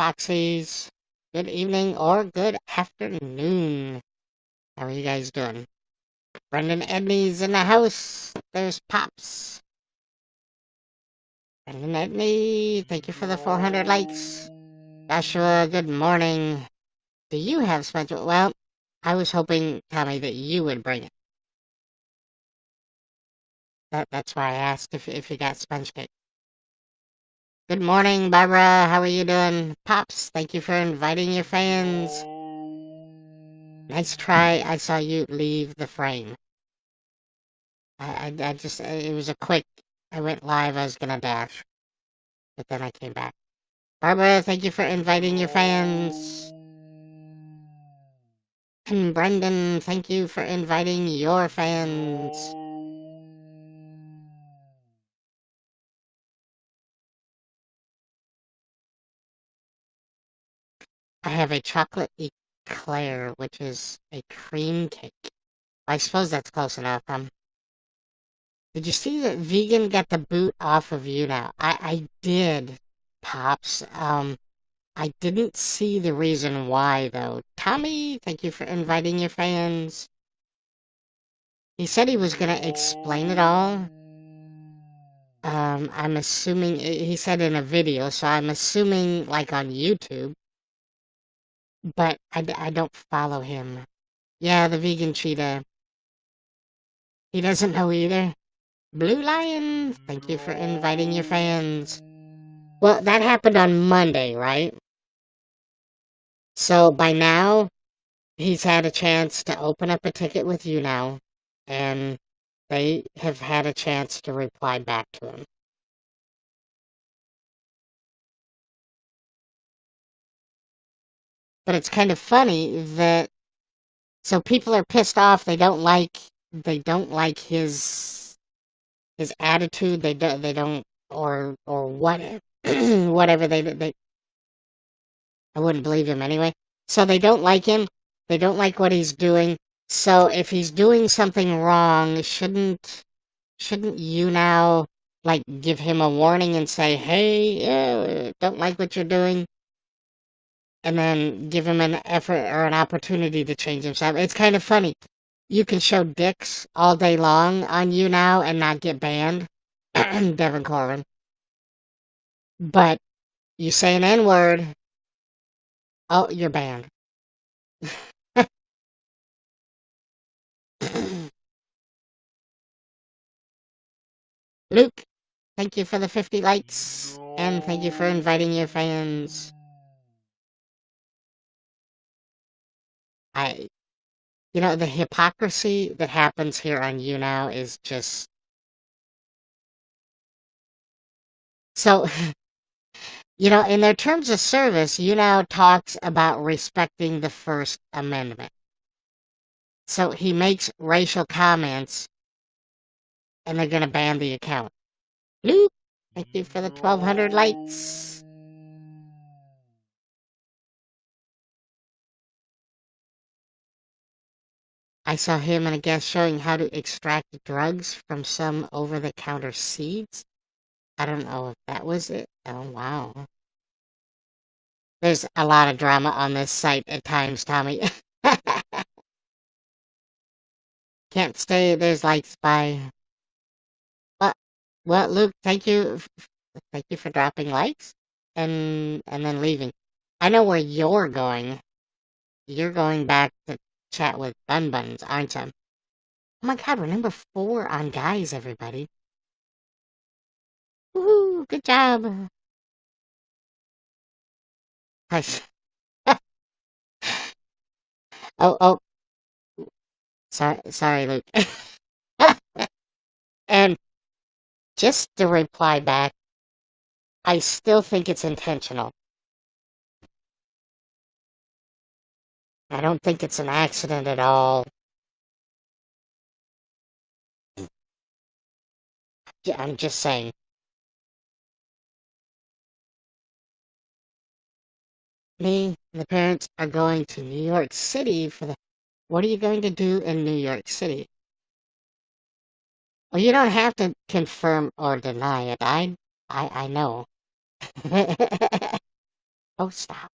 Foxies. Good evening or good afternoon. How are you guys doing? Brendan Edney's in the house. There's Pops. Brendan Edney, thank you for the 400 likes. Joshua, good morning. Do you have special? Well, I was hoping, Tommy, that you would bring it. That's why I asked if you got sponge cake. Good morning, Barbara. How are you doing? Pops, thank you for inviting your fans. Nice try. I saw you leave the frame. I just, it was a quick, I went live, I was gonna dash, but then I came back. Barbara, thank you for inviting your fans. And Brendan, thank you for inviting your fans. I have a chocolate eclair, which is a cream cake. I suppose that's close enough. Did you see that vegan got the boot off of YouNow? I did, Pops. I didn't see the reason why, though. Tommy, thank you for inviting your fans. He said he was gonna explain it all. I'm assuming, he said in a video, so I'm assuming like on YouTube. But I don't follow him. Yeah, the vegan cheetah. He doesn't know either. Blue Lion, thank you for inviting your fans. Well, that happened on Monday, right? So by now, he's had a chance to open up a ticket with you now, and they have had a chance to reply back to him. But it's kind of funny that so people are pissed off. They don't like his attitude. They don't or what whatever they I wouldn't believe him anyway. So they don't like him. They don't like what he's doing. So if he's doing something wrong, shouldn't you now like give him a warning and say, "Hey, don't like what you're doing," and then give him an effort or an opportunity to change himself? It's kind of funny. You can show dicks all day long on you now and not get banned, Devin Corbin. But you say an N word, oh, you're banned. Luke, thank you for the 50 likes, and thank you for inviting your fans. I, the hypocrisy that happens here on YouNow is just so. In their terms of service, YouNow talks about respecting the First Amendment. So he makes racial comments, and they're gonna ban the account. Luke, thank you for the 1,200 likes. I saw him in a guest showing how to extract drugs from some over-the-counter seeds. I don't know if that was it. Oh, wow. There's a lot of drama on this site at times, Tommy. Can't stay. There's likes by. Well, well, Luke, thank you for dropping likes and then leaving. I know where you're going. You're going back to chat with Bun Buns, aren't you? Oh my God, we're number 4 on guys, everybody. Woohoo! Good job. Hush. Oh, sorry, Luke. And just to reply back, I still think it's intentional. I don't think it's an accident at all. Yeah, I'm just saying. Me and the parents are going to New York City for the. What are you going to do in New York City? Well, you don't have to confirm or deny it. I know. Oh, stop.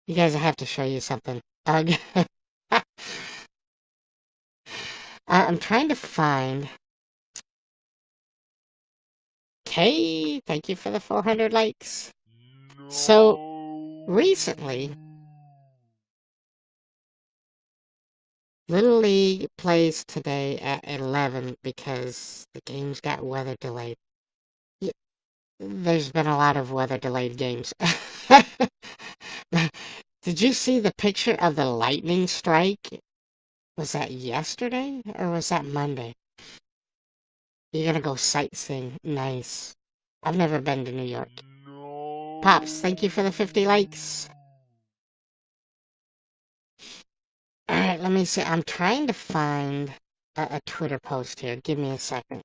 You guys, I have to show you something. I'm trying to find. Okay, thank you for the 400 likes. So, recently, Little League plays today at 11 because the games got weather delayed. There's been a lot of weather delayed games. Did you see the picture of the lightning strike? Was that yesterday or was that Monday? You're gonna go sightseeing. Nice. I've never been to New York. Pops, thank you for the 50 likes. Alright, let me see. I'm trying to find a Twitter post here. Give me a second.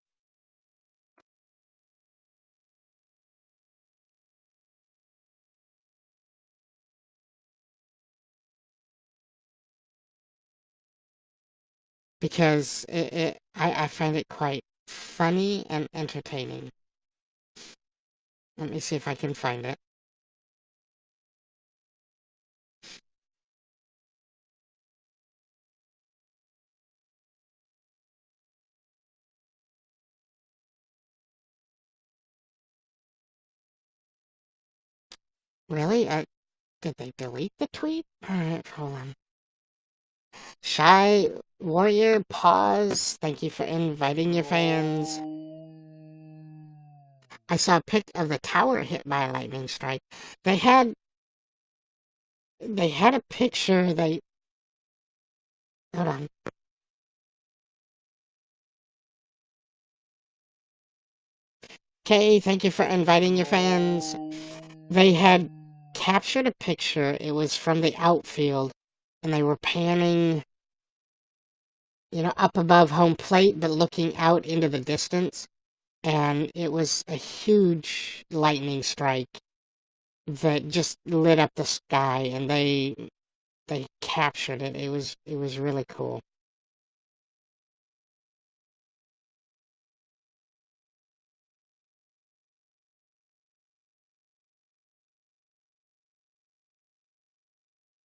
Because I find it quite funny and entertaining. Let me see if I can find it. Really? Did they delete the tweet? Alright, hold on. Shy Warrior, pause. Thank you for inviting your fans. I saw a pic of the tower hit by a lightning strike. They had a picture. Hold on. Okay, thank you for inviting your fans. They had captured a picture. It was from the outfield, and they were panning, up above home plate, but looking out into the distance. And it was a huge lightning strike that just lit up the sky, and they captured it. It was really cool.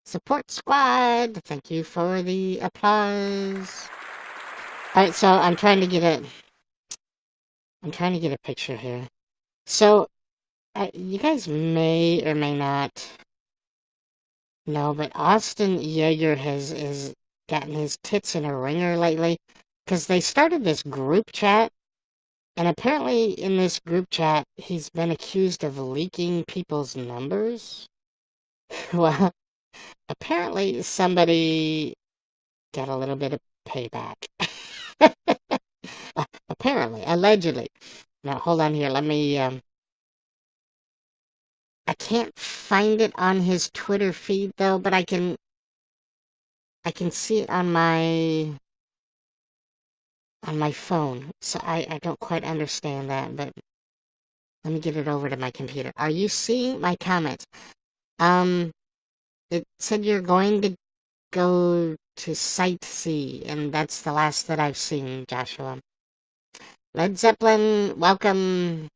Support squad, thank you for the applause. All right, so I'm trying to get a picture here. So you guys may or may not know, but Austin Yeager has gotten his tits in a ringer lately because they started this group chat. And apparently, in this group chat, he's been accused of leaking people's numbers. Well, apparently, somebody got a little bit of payback. Apparently, allegedly. Now, hold on here. Let me. I can't find it on his Twitter feed though, but I can see it on my phone. So I don't quite understand that, but let me get it over to my computer. Are you seeing my comments? Um, it said you're going to go to Site C, and that's the last that I've seen, Joshua. Led Zeppelin, welcome.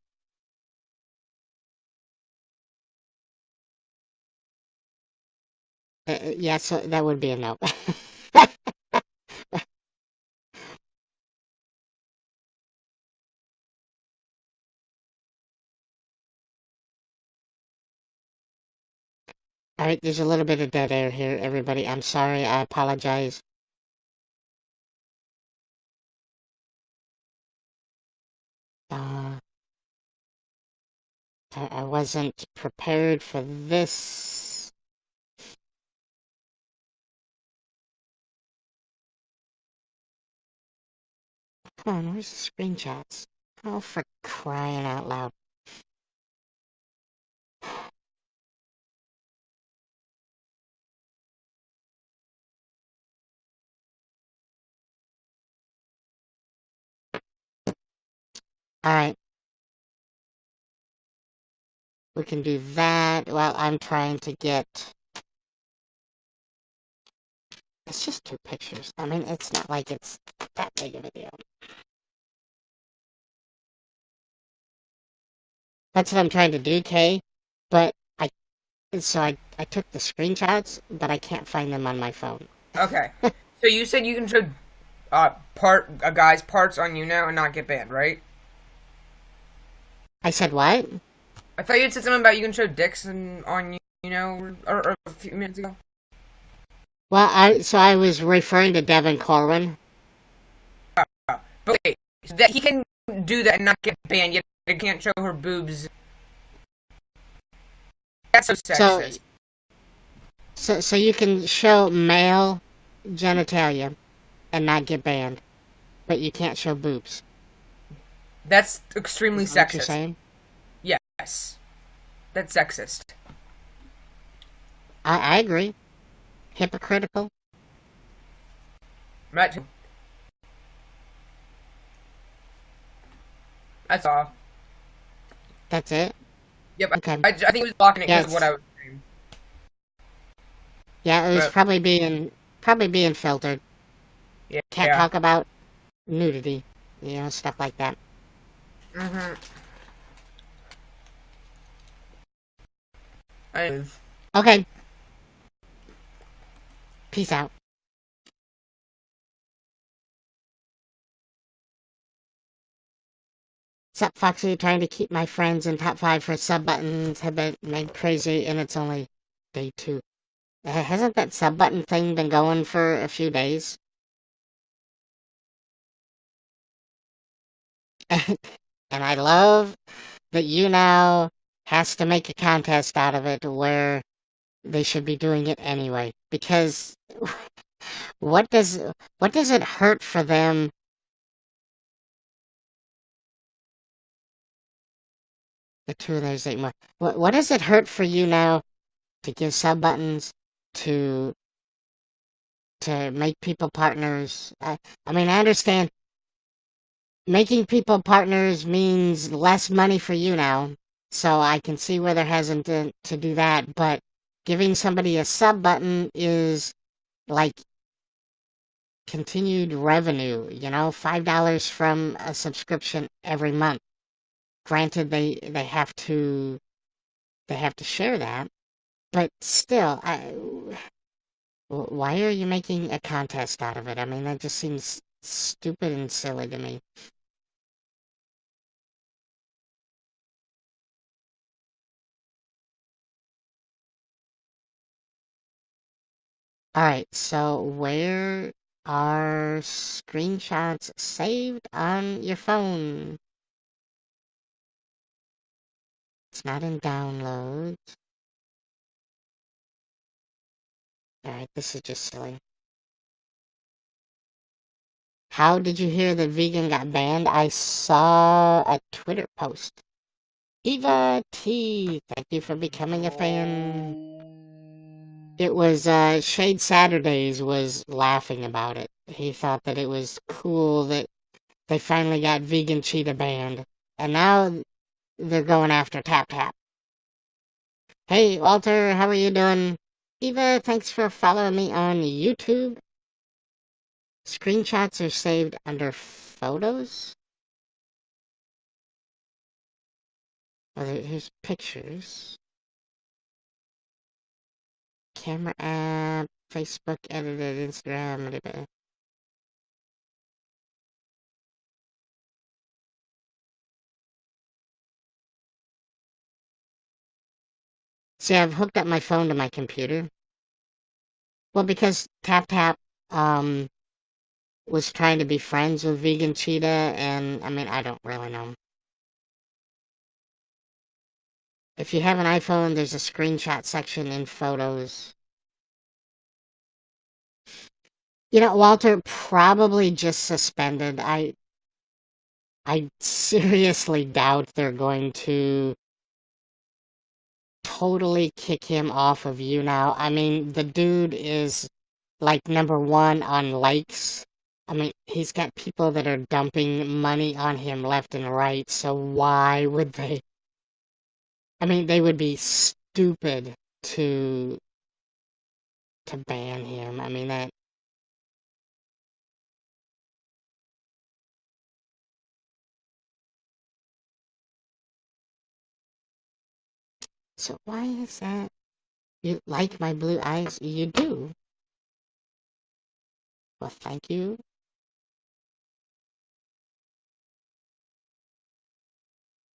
Yeah, so that would be a no. All right, there's a little bit of dead air here, everybody. I'm sorry. I apologize. Uh, I wasn't prepared for this. Come on, where's the screenshots? Oh, for crying out loud. All right, we can do that. Well, I'm trying to get. It's just 2 pictures. I mean, it's not like it's that big of a deal. That's what I'm trying to do, Kay. But I took the screenshots, but I can't find them on my phone. Okay. So you said you can show a guy's parts on you now and not get banned, right? I said what? I thought you had said something about you can show dicks on you know, or a few minutes ago. Well, I was referring to Devin Corwin. But wait, so that he can do that and not get banned, yet he can't show her boobs. That's so So sexist. so you can show male genitalia and not get banned, but you can't show boobs. That's extremely Is that what you're sexist. saying? Yes, that's sexist. I agree. Hypocritical. Right. That's all. That's it. Yep. Okay. I think he was blocking it Yeah, because of what I was saying. yeah. It was But probably being filtered. yeah, Can't yeah. talk about nudity, stuff like that. Mhm. I, Okay. Peace out. Sup, Foxy? Trying to keep my friends in top 5 for sub buttons have been made crazy, and it's only day 2. Hasn't that sub button thing been going for a few days? And I love that YouNow has to make a contest out of it where they should be doing it anyway. Because what does what does it hurt for them? The two of those 8 more. What does it hurt for you now to give sub buttons to make people partners? I mean, I understand making people partners means less money for you now, so I can see where they're hesitant to do that. But giving somebody a sub button is like continued revenue. $5 from a subscription every month. Granted, they have to share that, but still, why are you making a contest out of it? I mean, that just seems stupid and silly to me. All right, so where are screenshots saved on your phone? It's not in downloads. All right, this is just silly. How did you hear that vegan got banned? I saw a Twitter post. Eva T, thank you for becoming a fan. It was Shade Saturdays was laughing about it. He thought that it was cool that they finally got vegan cheetah banned, and now they're going after Tap Tap. Hey Walter, how are you doing? Eva, thanks for following me on YouTube. Screenshots are saved under photos. Oh, here's pictures. Camera app, Facebook edited, Instagram. See, I've hooked up my phone to my computer. Well, because Tap Tap um was trying to be friends with Vegan Cheetah, and I mean, I don't really know. If you have an iPhone, there's a screenshot section in Photos. Walter, probably just suspended. I seriously doubt they're going to totally kick him off of YouNow. I mean, the dude is like number 1 on likes. I mean, he's got people that are dumping money on him left and right, so why would they? I mean, they would be stupid to ban him. I mean, that So why is that? You like my blue eyes? You do. Well, thank you.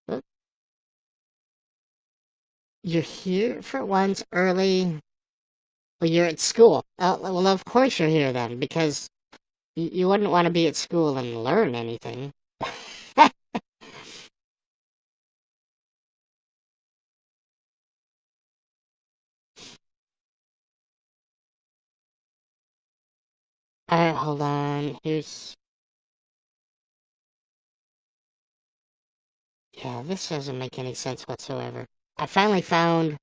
Look, you're here for once early. Well, you're at school. Well, of course you're here then, because you wouldn't want to be at school and learn anything. Alright, hold on. Yeah, this doesn't make any sense whatsoever. I finally found,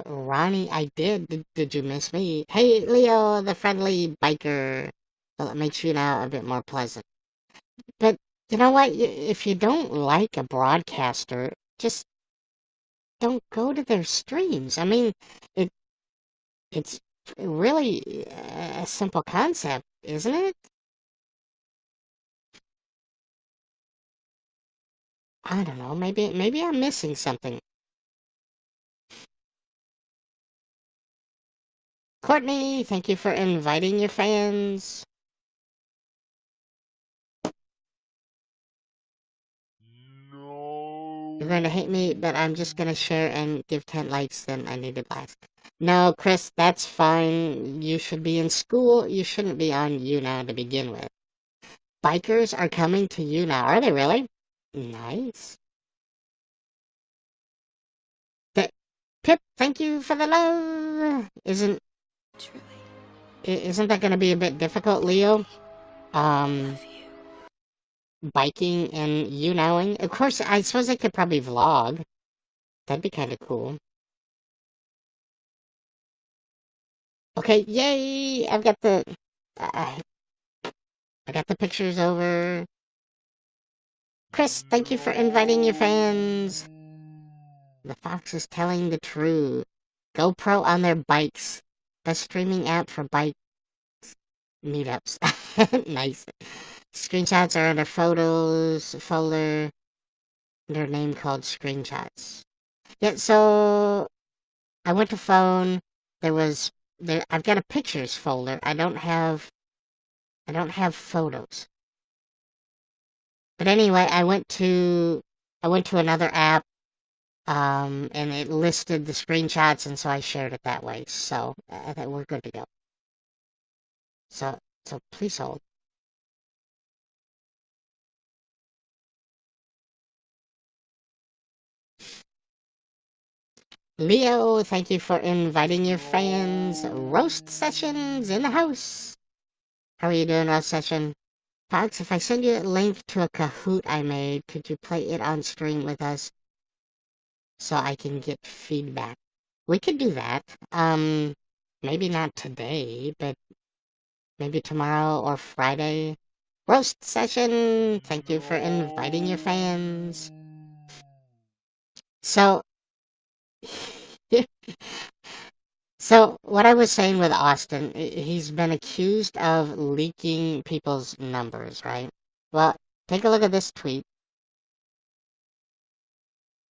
Ronnie, I did. Did you miss me? Hey, Leo, the friendly biker. Well, it makes you now a bit more pleasant. But you know what? If you don't like a broadcaster, just don't go to their streams. I mean, it it's really a simple concept, isn't it? I don't know. Maybe I'm missing something. Courtney, thank you for inviting your fans. You're going to hate me, but I'm just going to share and give 10 likes, then I need to blast. No, Chris, that's fine. You should be in school. You shouldn't be on YouNow to begin with. Bikers are coming to YouNow. Are they really? Nice. Th- Pip, thank you for the love. Truly. Isn't that going to be a bit difficult, Leo? Um, Love you. biking and YouNowing? Of course, I suppose I could probably vlog. That'd be kind of cool. Okay, yay! I, I got the pictures over. Chris, thank you for inviting your fans. The Fox is telling the truth. GoPro on their bikes. Best streaming app for bike meetups. Nice. Screenshots are in a photos folder. Their name called screenshots. Yeah, so I went to phone. There was there. I've got a pictures folder. I don't have photos. But anyway, I went to another app, and it listed the screenshots, and so I shared it that way. So I think we're good to go. So please hold. Leo, thank you for inviting your fans. Roast sessions in the house. How are you doing, Roast Session? Fox, if I send you a link to a Kahoot I made, could you play it on stream with us so I can get feedback? We could do that. Maybe not today, but maybe tomorrow or Friday. Roast session. Thank you for inviting your fans. So, so what I was saying with Austin, he's been accused of leaking people's numbers, right? Well, take a look at this tweet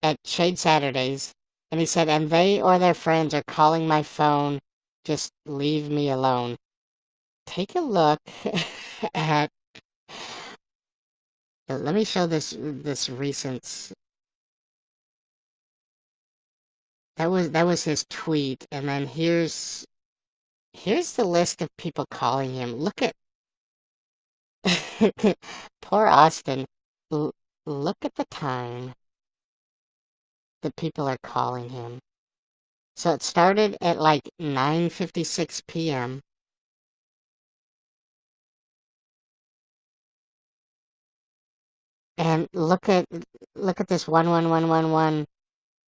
at Shade Saturdays, and he said, and they or their friends are calling my phone. Just leave me alone. Take a look at. Let me show this recent. That was his tweet, and then here's the list of people calling him. Look at poor Austin. L- Look at the time that people are calling him. So it started at like 9:56 p.m. And look at this 11111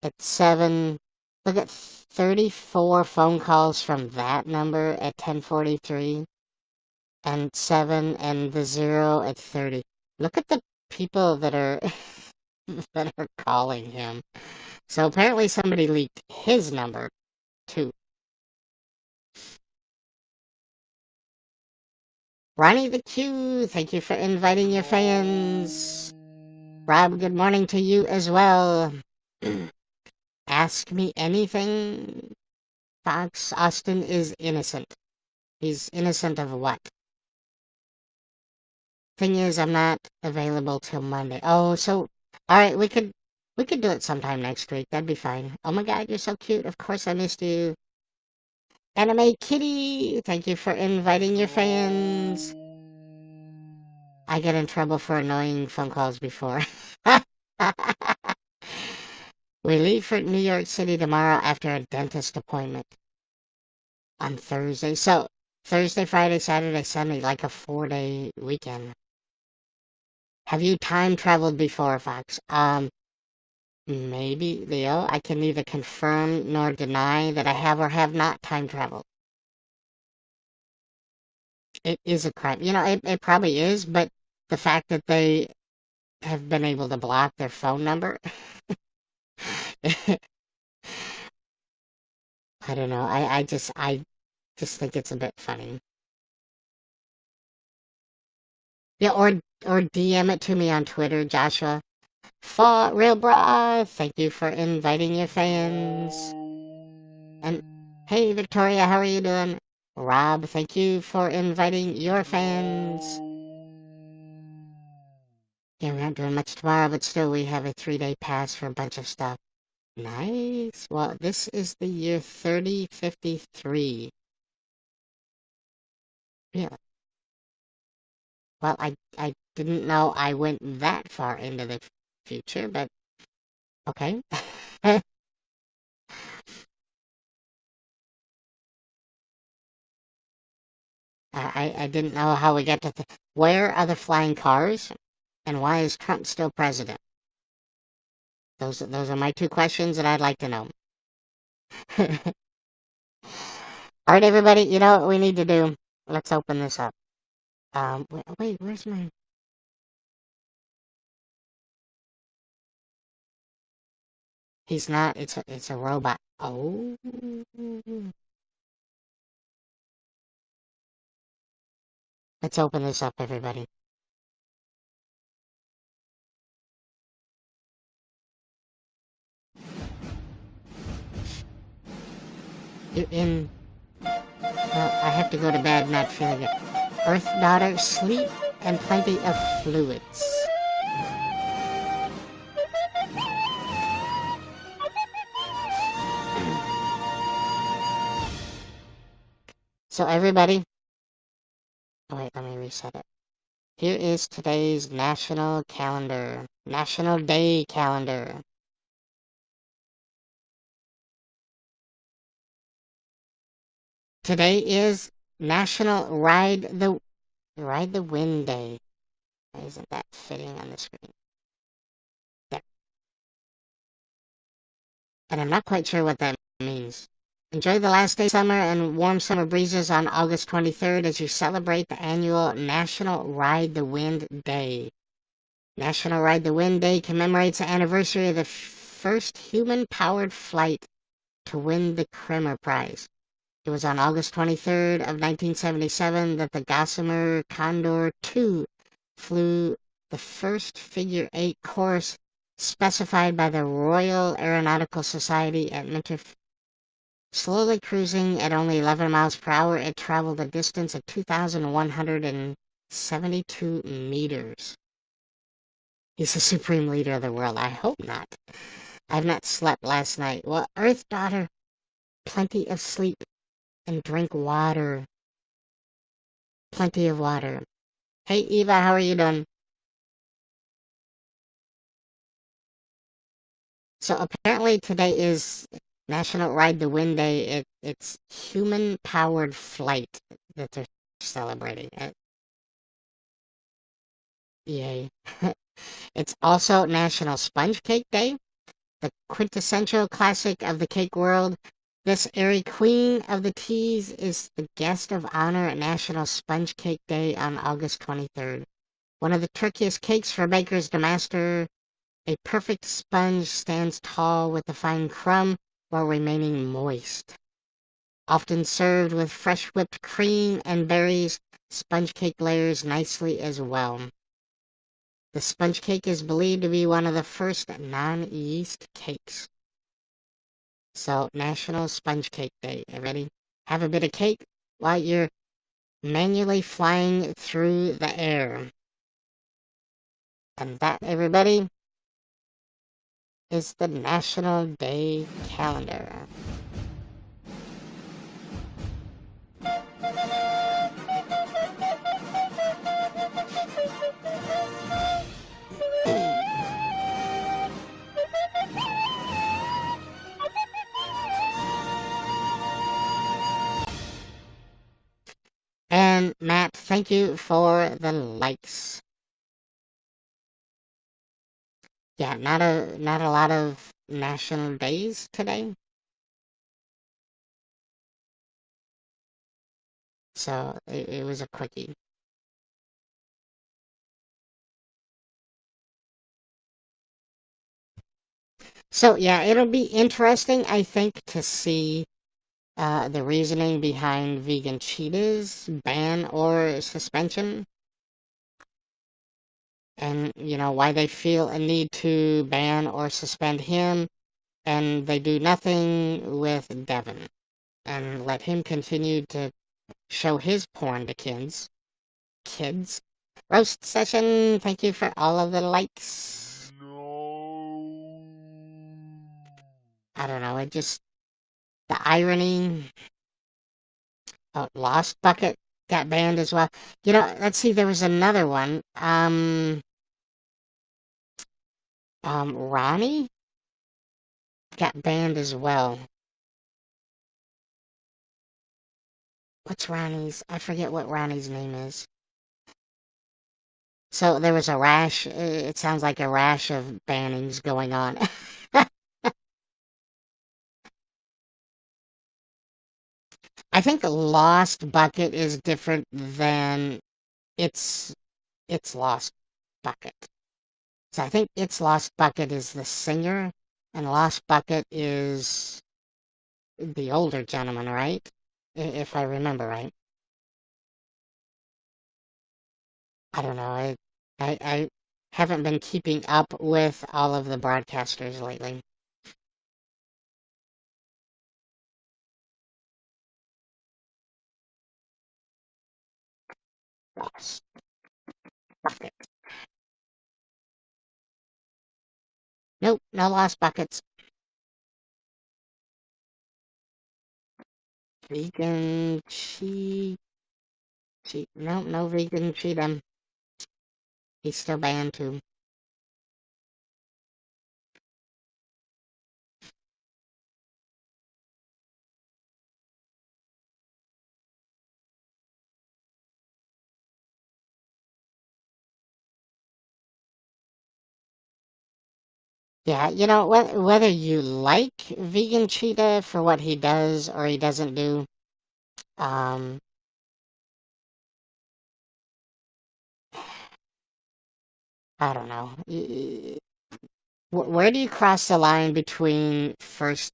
at 7. Look at 34 phone calls from that number at 10:43 and 7 and the 0 at 30. Look at the people that are that are calling him. So apparently somebody leaked his number too. Ronnie the Q, thank you for inviting your fans. Rob, good morning to you as well. Ask me anything. Fox, Austin is innocent. He's innocent of what? Thing is, I'm not available till Monday. Oh, so all right, we could do it sometime next week. That'd be fine. Oh my God, you're so cute. Of course, I missed you. Anime Kitty, thank you for inviting your fans. I get in trouble for annoying phone calls before. We leave for New York City tomorrow after a dentist appointment on Thursday. So Thursday, Friday, Saturday, Sunday, like a 4-day weekend. Have you time traveled before, Fox? Maybe, Leo. I can neither confirm nor deny that I have or have not time traveled. It is a crime. It probably is, but the fact that they have been able to block their phone number, I don't know. I just think it's a bit funny. Yeah, or DM it to me on Twitter, Joshua. For real, brah. Thank you for inviting your fans. And hey, Victoria, how are you doing? Rob, thank you for inviting your fans. Yeah, we're not doing much tomorrow, but still, we have a 3-day pass for a bunch of stuff. Nice. Well, this is the year 3053. Yeah. Well, I didn't know I went that far into the future, but okay. I didn't know how we got to where are the flying cars, and why is Trump still president? Those are my two questions, and I'd like to know. All right, everybody. You know what we need to do? Let's open this up. Wait, where's my? He's not. It's a robot. Oh. Let's open this up, everybody. You're in. Well, I have to go to bed not feeling it. Earth daughter, sleep and plenty of fluids. So everybody. Oh wait, let me reset it. Here is today's national calendar. National Day calendar. Today is National Ride the Wind Day. Why isn't that fitting on the screen? There. And I'm not quite sure what that means. Enjoy the last day of summer and warm summer breezes on August 23rd as you celebrate the annual National Ride the Wind Day. National Ride the Wind Day commemorates the anniversary of the first human-powered flight to win the Kremer Prize. It was on August 23rd of 1977 that the Gossamer Condor II flew the first figure-8 course specified by the Royal Aeronautical Society at Minter. Slowly cruising at only 11 miles per hour, it traveled a distance of 2,172 meters. He's the supreme leader of the world. I hope not. I've not slept last night. Well, Earth daughter, plenty of sleep and drink water. Plenty of water. Hey, Eva, how are you doing? So apparently today is National Ride the Wind Day. It's human-powered flight that they're celebrating. Yay. It's also National Sponge Cake Day, the quintessential classic of the cake world. This airy queen of the teas is the guest of honor at National Sponge Cake Day on August 23rd. One of the trickiest cakes for bakers to master, a perfect sponge stands tall with a fine crumb while remaining moist. Often served with fresh whipped cream and berries, sponge cake layers nicely as well. The sponge cake is believed to be one of the first non-yeast cakes. So, National Sponge Cake Day. Everybody have a bit of cake while you're manually flying through the air. And that, everybody, is the National Day calendar. And Matt, thank you for the likes. Yeah, not a lot of national days today. So it was a quickie. So yeah, it'll be interesting, I think, to see the reasoning behind vegan cheetah's ban or suspension, and why they feel a need to ban or suspend him, and they do nothing with Devin, and let him continue to show his porn to kids. Roast session, thank you for all of the likes. No. I don't know, the irony. Oh, Lost Bucket got banned as well. Let's see, there was another one. Ronnie got banned as well. What's Ronnie's? I forget what Ronnie's name is. So there was a rash. It sounds like a rash of bannings going on. I think Lost Bucket is different than it's Lost Bucket. So I think it's Lost Bucket is the singer, and Lost Bucket is the older gentleman, right? If I remember right. I don't know. I haven't been keeping up with all of the broadcasters lately. Lost Bucket. Nope, no Lost Buckets. Vegan no vegan cheetah. He's still banned too. Yeah, whether you like vegan cheetah for what he does or he doesn't do, um, I don't know. Where do you cross the line between First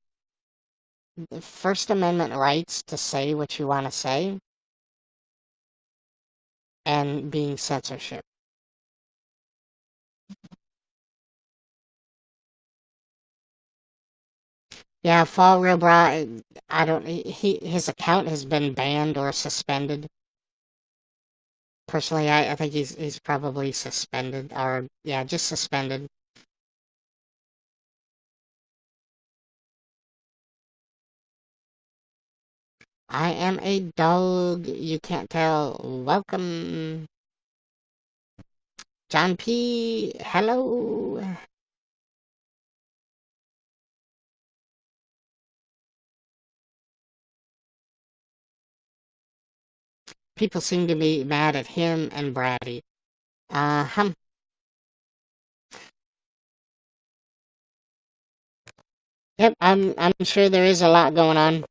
Amendment rights to say what you want to say and being censorship? Yeah, Fall Real Bra, I don't. His account has been banned or suspended. Personally, I think he's probably suspended, or yeah, just suspended. I am a dog. You can't tell. Welcome, John P. Hello. People seem to be mad at him and Brady. Uh-huh. Yep, I'm sure there is a lot going on.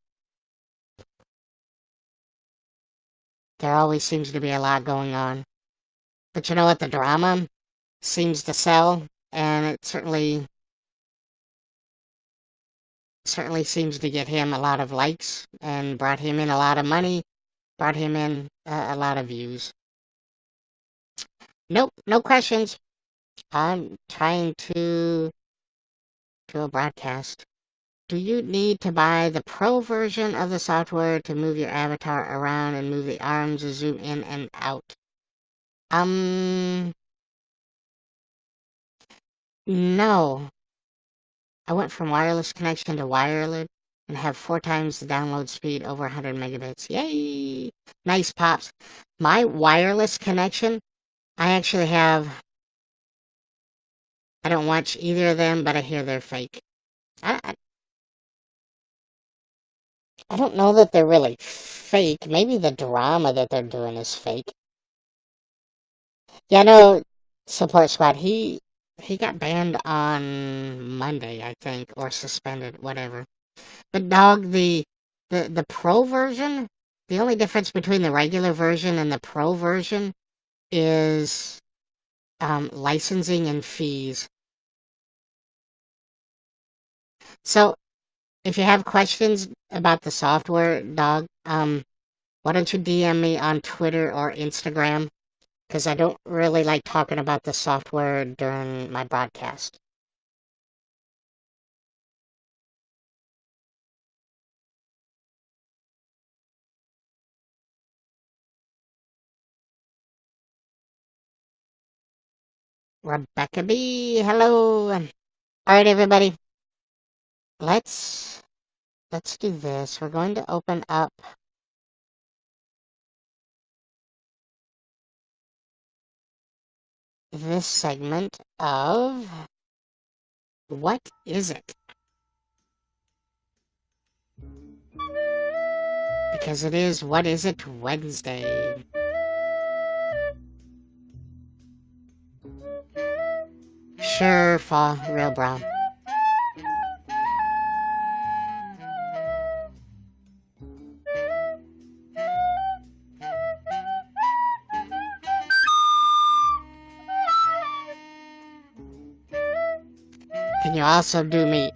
There always seems to be a lot going on. But you know what? The drama seems to sell, and it certainly seems to get him a lot of likes and brought him in a lot of money. brought him in a lot of views. Nope, no questions. I'm trying to do a broadcast. Do you need to buy the pro version of the software to move your avatar around and move the arms to zoom in and out? No. I went from wireless connection to wireless and have 4 times the download speed, over 100 megabits. Yay! Nice pops. My wireless connection, I actually have. I don't watch either of them, but I hear they're fake. I don't know that they're really fake. Maybe the drama that they're doing is fake. Yeah, no, Support Squad, he got banned on Monday, I think, or suspended, whatever. But dog, the pro version, the only difference between the regular version and the pro version is licensing and fees. So if you have questions about the software, dog, why don't you DM me on Twitter or Instagram? Because I don't really like talking about the software during my broadcast. Rebecca B, hello. All right, everybody. Let's do this. We're going to open up this segment of What Is It? Because it is What Is It Wednesday. Sure, fall, real brown. Can you also do me?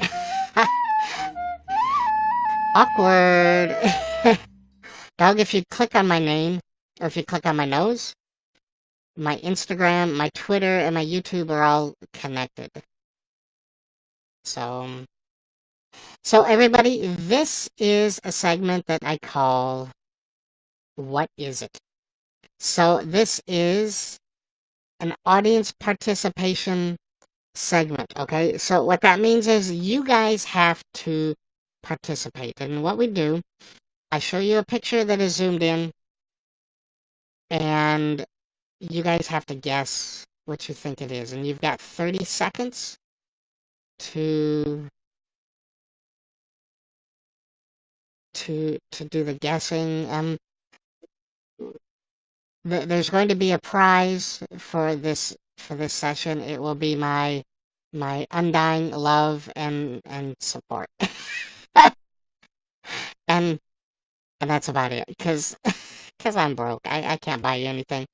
Awkward. Dog, if you click on my name, or if you click on my nose, my Instagram, my Twitter, and my YouTube are all connected. So everybody, this is a segment that I call What Is It? So this is an audience participation segment, okay? So what that means is you guys have to participate. And what we do, I show you a picture that is zoomed in, and you guys have to guess what you think it is. And you've got 30 seconds to do the guessing. There's going to be a prize for this session. It will be my undying love and support. and that's about it, because I'm broke. I can't buy you anything.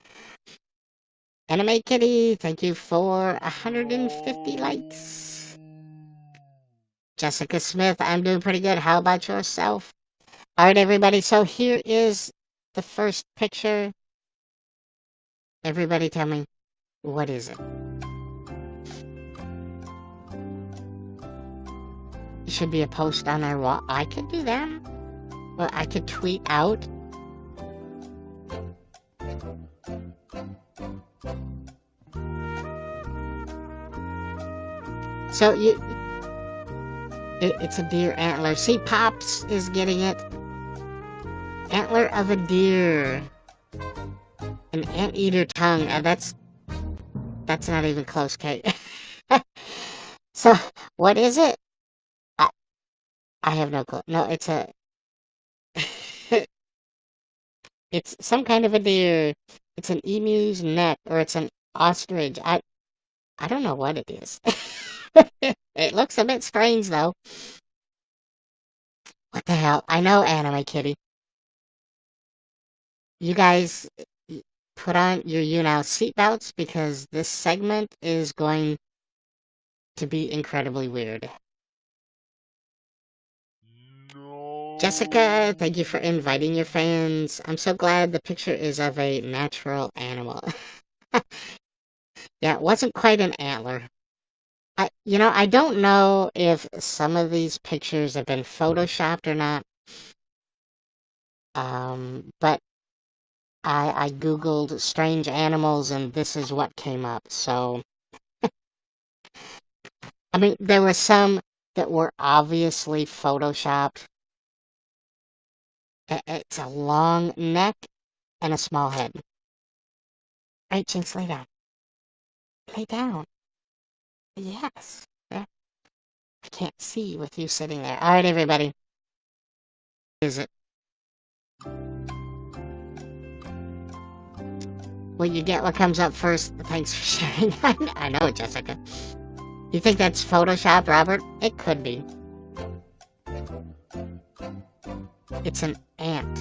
Anime Kitty, thank you for 150 likes. Jessica Smith, I'm doing pretty good. How about yourself? All right, everybody. So here is the first picture. Everybody tell me, what is it? It should be a post on our wall. I could do that. Well, I could tweet out. So it's a deer antler. See, Pops is getting it. Antler of a deer. An anteater tongue. That's not even close, Kate. So, what is it? I have no clue. No, it's a... it's some kind of a deer. It's an emu's neck, or it's an ostrich. I don't know what it is. It looks a bit strange, though. What the hell? I know, Anime Kitty. You guys put on your YouNow seatbelts, because this segment is going to be incredibly weird. No. Jessica, thank you for inviting your fans. I'm so glad the picture is of a natural animal. Yeah, it wasn't quite an antler. I don't know if some of these pictures have been photoshopped or not. But I Googled strange animals and this is what came up. So, I mean, there were some that were obviously photoshopped. It's a long neck and a small head. Right, Jinx, lay down. Lay down. Yes. There. I can't see with you sitting there. All right, everybody. Is it? Well, you get what comes up first. Thanks for sharing. I know, Jessica. You think that's Photoshop, Robert? It could be. It's an ant.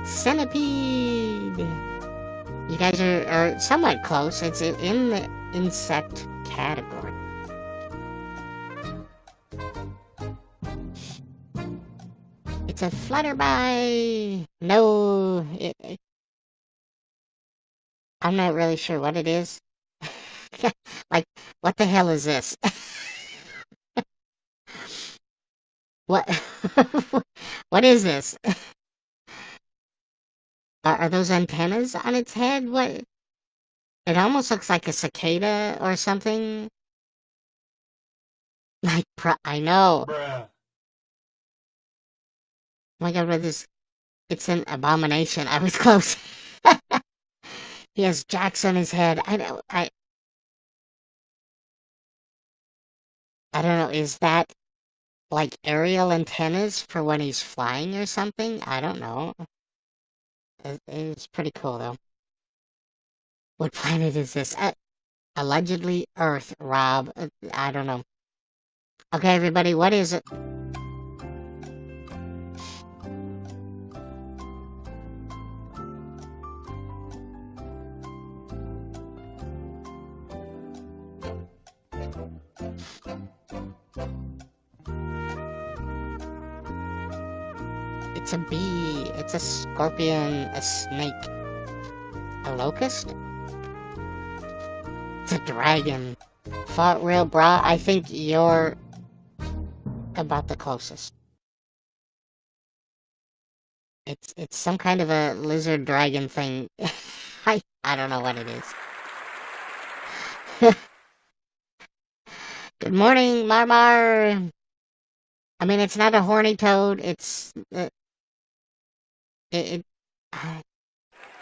Centipede! You guys are somewhat close. It's in the insect category. It's a flutterby. No, I'm not really sure what it is. Like, what the hell is this? What? What is this? Are those antennas on its head? What? It almost looks like a cicada or something. Like, I know. Bruh. Oh my god, what is... It's an abomination. I was close. He has jacks on his head. I know. I don't know. Is that like aerial antennas for when he's flying or something? I don't know. It's pretty cool though. What planet is this? Allegedly Earth, Rob. I don't know. Okay, everybody, what is it? It's a bee. It's a scorpion. A snake. A locust? It's a dragon. Fought real bra. I think you're about the closest. It's some kind of a lizard dragon thing. I don't know what it is. Good morning, Marmar. I mean, it's not a horny toad. It's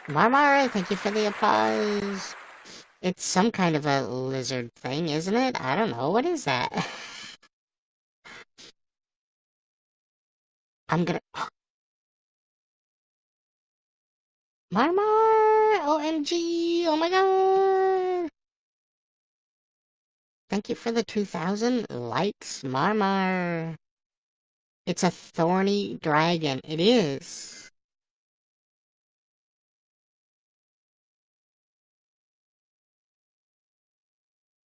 Marmar. Thank you for the applause. It's some kind of a lizard thing, isn't it? I don't know. What is that? I'm gonna... Marmar! OMG! Oh my god! Thank you for the 2,000 likes, Marmar. It's a thorny dragon. It is.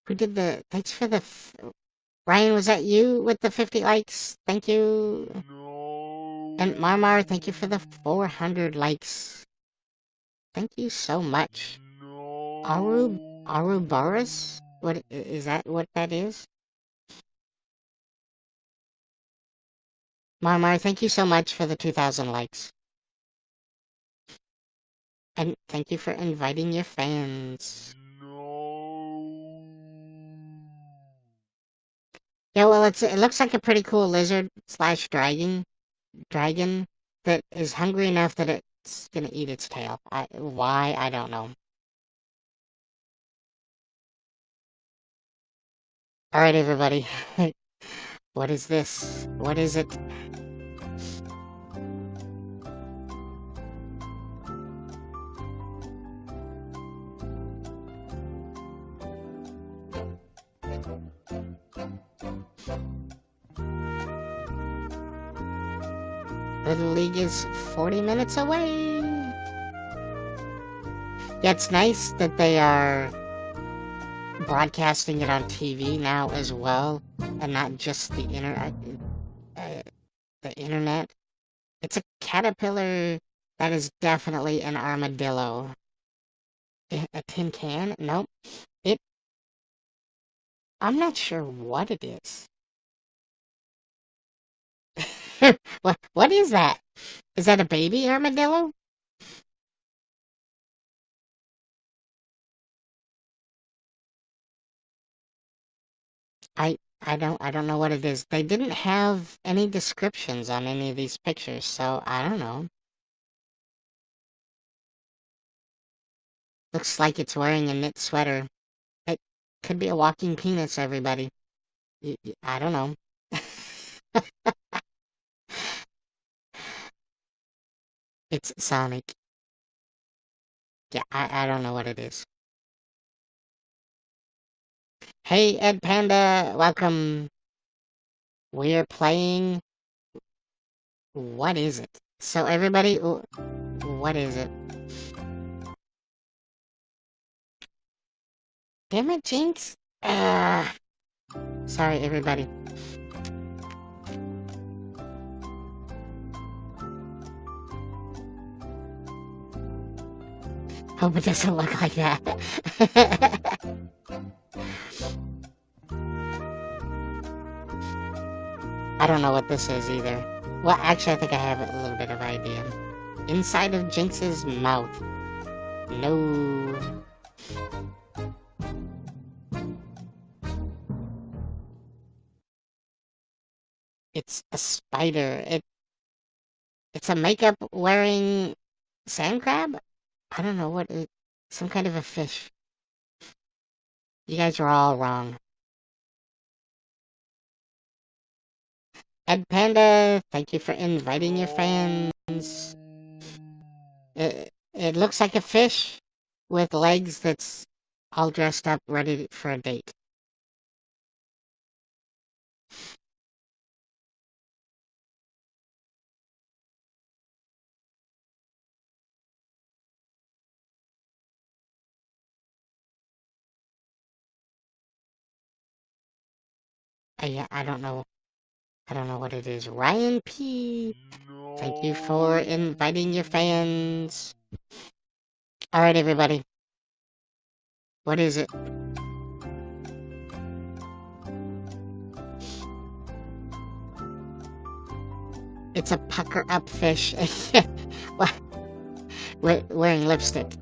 Who did the... Thanks for the... Ryan, was that you with the 50 likes? Thank you. No. And Marmar, thank you for the 400 likes. Thank you so much. No. Arubarus? What is that? What that is? Marmar, thank you so much for the 2,000 likes. And thank you for inviting your fans. No. Yeah, well, it looks like a pretty cool lizard slash dragon that is hungry enough that it's gonna eat its tail. Why? I don't know. All right, everybody. What is this? What is it? Little League is 40 minutes away. Yeah, it's nice that they are broadcasting it on TV now as well, and not just the internet. the internet. It's a caterpillar that is definitely an armadillo. A tin can? Nope. It. I'm not sure what it is. What is that? Is that a baby armadillo? I don't know what it is. They didn't have any descriptions on any of these pictures, so I don't know. Looks like it's wearing a knit sweater. It could be a walking penis, everybody. I don't know. It's Sonic. Yeah, I don't know what it is. Hey, Ed Panda, welcome. We're playing. What is it? So, everybody, what is it? Damn it, Jinx. Sorry, everybody. Hope it doesn't look like that. I don't know what this is either. Well, actually, I think I have a little bit of idea. Inside of Jinx's mouth. No. It's a spider. It's a makeup wearing sand crab? I don't know what it, some kind of a fish. You guys are all wrong. Ed Panda, thank you for inviting your fans. It looks like a fish with legs that's all dressed up, ready for a date. Yeah, I don't know. I don't know what it is. Ryan P. Thank you for inviting your fans. Alright, everybody. What is it? It's a pucker-up fish. Wearing lipstick.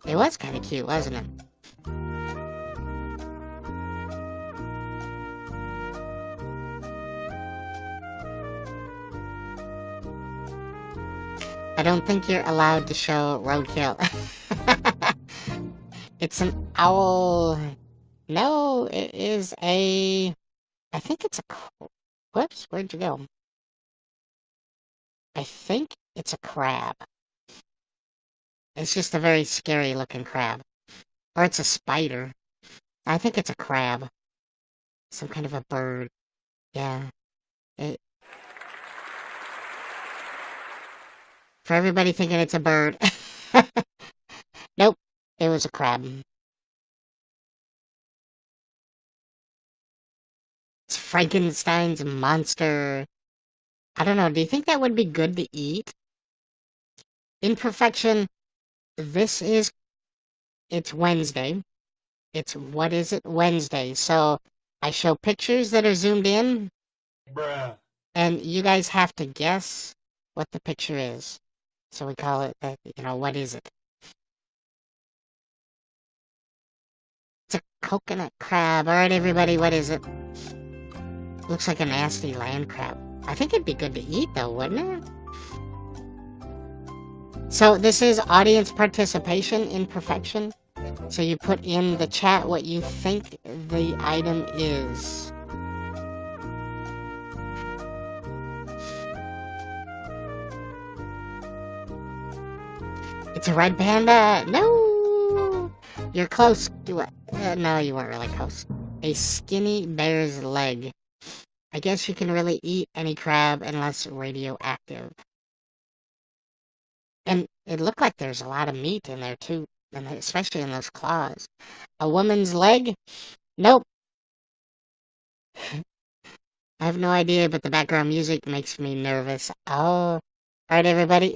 It was kind of cute, wasn't it? I don't think you're allowed to show roadkill. It's an owl. No, it is a... I think it's a... Whoops, where'd you go? I think it's a crab. It's just a very scary looking crab. Or it's a spider. I think it's a crab. Some kind of a bird. Yeah. For everybody thinking it's a bird. Nope. It was a crab. It's Frankenstein's monster. I don't know. Do you think that would be good to eat? Imperfection. It's Wednesday. What is it? Wednesday. So I show pictures that are zoomed in. Bruh. And you guys have to guess what the picture is. So we call it, what is it? It's a coconut crab. Alright, everybody, what is it? Looks like a nasty land crab. I think it'd be good to eat, though, wouldn't it? So this is audience participation in perfection. So you put in the chat what you think the item is. It's a red panda. No! You're close. No, you weren't really close. A skinny bear's leg. I guess you can really eat any crab unless radioactive. And it looked like there's a lot of meat in there too, and especially in those claws. A woman's leg? Nope. I have no idea, but the background music makes me nervous. Oh, alright, everybody,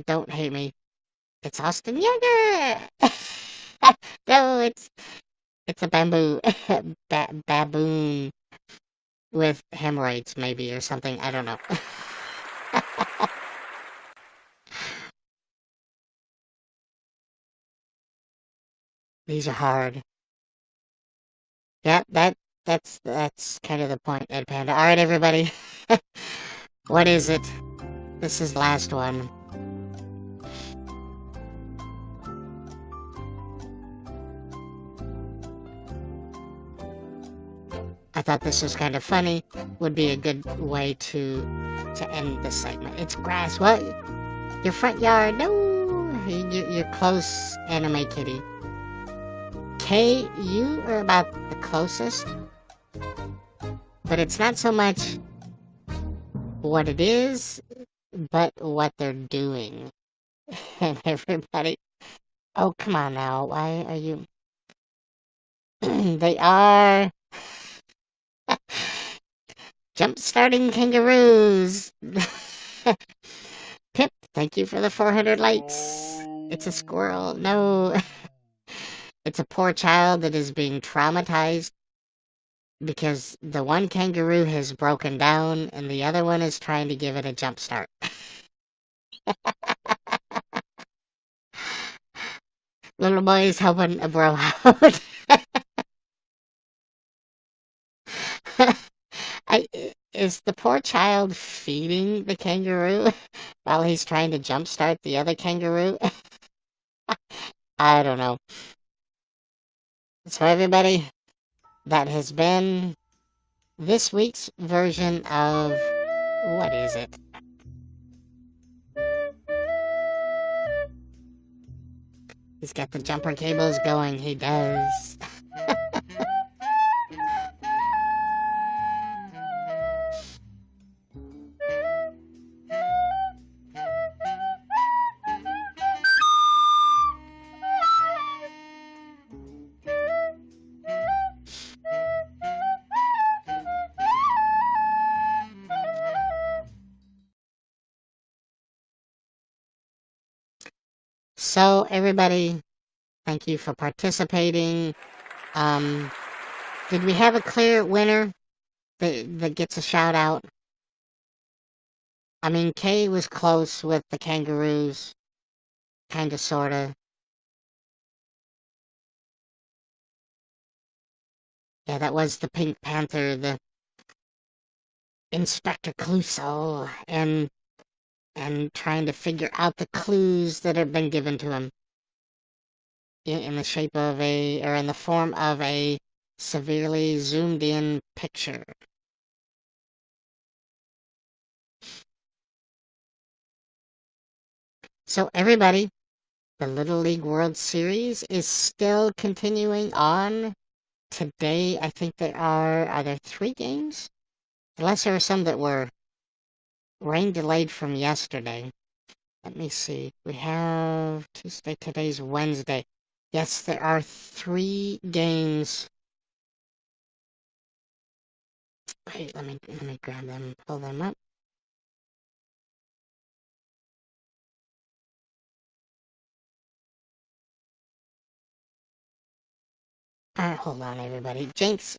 don't hate me. It's Austin Younger! No, it's a bamboo, baboon with hemorrhoids, maybe, or something. I don't know. These are hard. Yeah, that's kind of the point, Ed Panda. Alright, everybody. What is it? This is the last one. I thought this was kind of funny. Would be a good way to end this segment. It's grass. What? Your front yard? No. You're close, Anime Kitty. Kay, you are about the closest. But it's not so much what it is, but what they're doing. And everybody... Oh, come on now. Why are you... They are... Jump-starting kangaroos! Pip, thank you for the 400 likes. It's a squirrel. No. It's a poor child that is being traumatized because the one kangaroo has broken down and the other one is trying to give it a jump start. Little boy is helping a bro out. Is the poor child feeding the kangaroo while he's trying to jumpstart the other kangaroo? I don't know. So everybody, that has been this week's version of... What is it? He's got the jumper cables going, he does. So, everybody, thank you for participating. Did we have a clear winner that gets a shout out? I mean, Kay was close with the kangaroos. Kinda, sorta. Yeah, that was the Pink Panther, the Inspector Clouseau, and trying to figure out the clues that have been given to him in the shape of or in the form of a severely zoomed in picture. So everybody, the Little League World Series is still continuing on. Today, I think are there 3 games? Unless there were some that were rain delayed from yesterday. Let me see. We have Tuesday, today's Wednesday. Yes, there are 3 games. Wait, let me grab them, pull them up. Hold on, everybody. Jinx,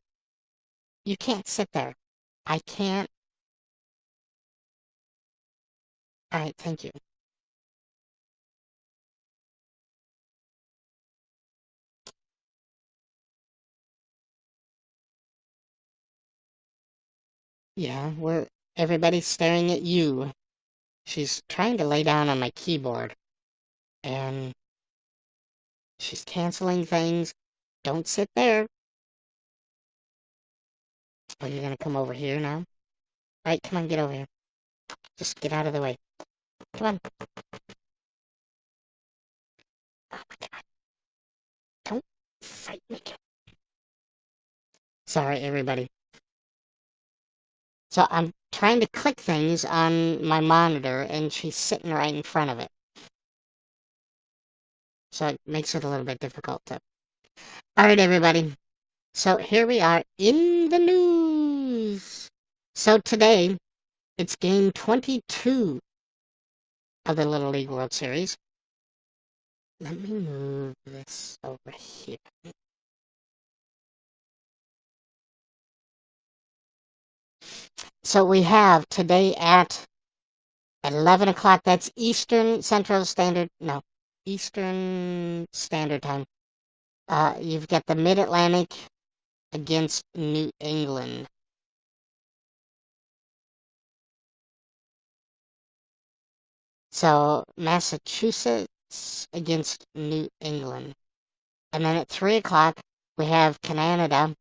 you can't sit there. I can't. Alright, thank you. Yeah, everybody's staring at you. She's trying to lay down on my keyboard. And she's canceling things. Don't sit there. Oh, you're gonna come over here now? Alright, come on, get over here. Just get out of the way. Come on. Oh my god. Don't fight me. Sorry, everybody. So I'm trying to click things on my monitor, and she's sitting right in front of it. So it makes it a little bit difficult to... Alright, everybody. So here we are in the news. So today, it's game 22 of the Little League World Series. Let me move this over here. So we have today at 11 o'clock, that's Eastern Standard Time. You've got the Mid-Atlantic against New England. So Massachusetts against New England. And then at 3 o'clock, we have Canada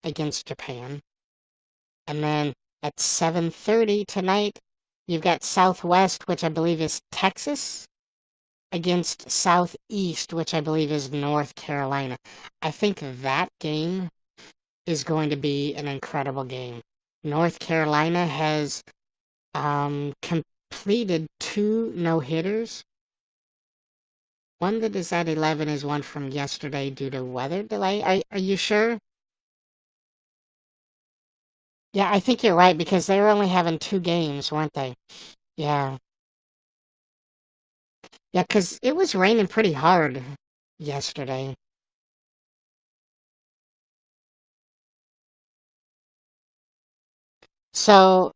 against Japan. And then at 7:30 tonight, you've got Southwest, which I believe is Texas, against Southeast, which I believe is North Carolina. I think that game is going to be an incredible game. North Carolina has completed 2 no-hitters. One that is at 11 is one from yesterday due to weather delay. Are you sure? Yeah, I think you're right because they were only having 2 games, weren't they? Yeah. Yeah, because it was raining pretty hard yesterday. So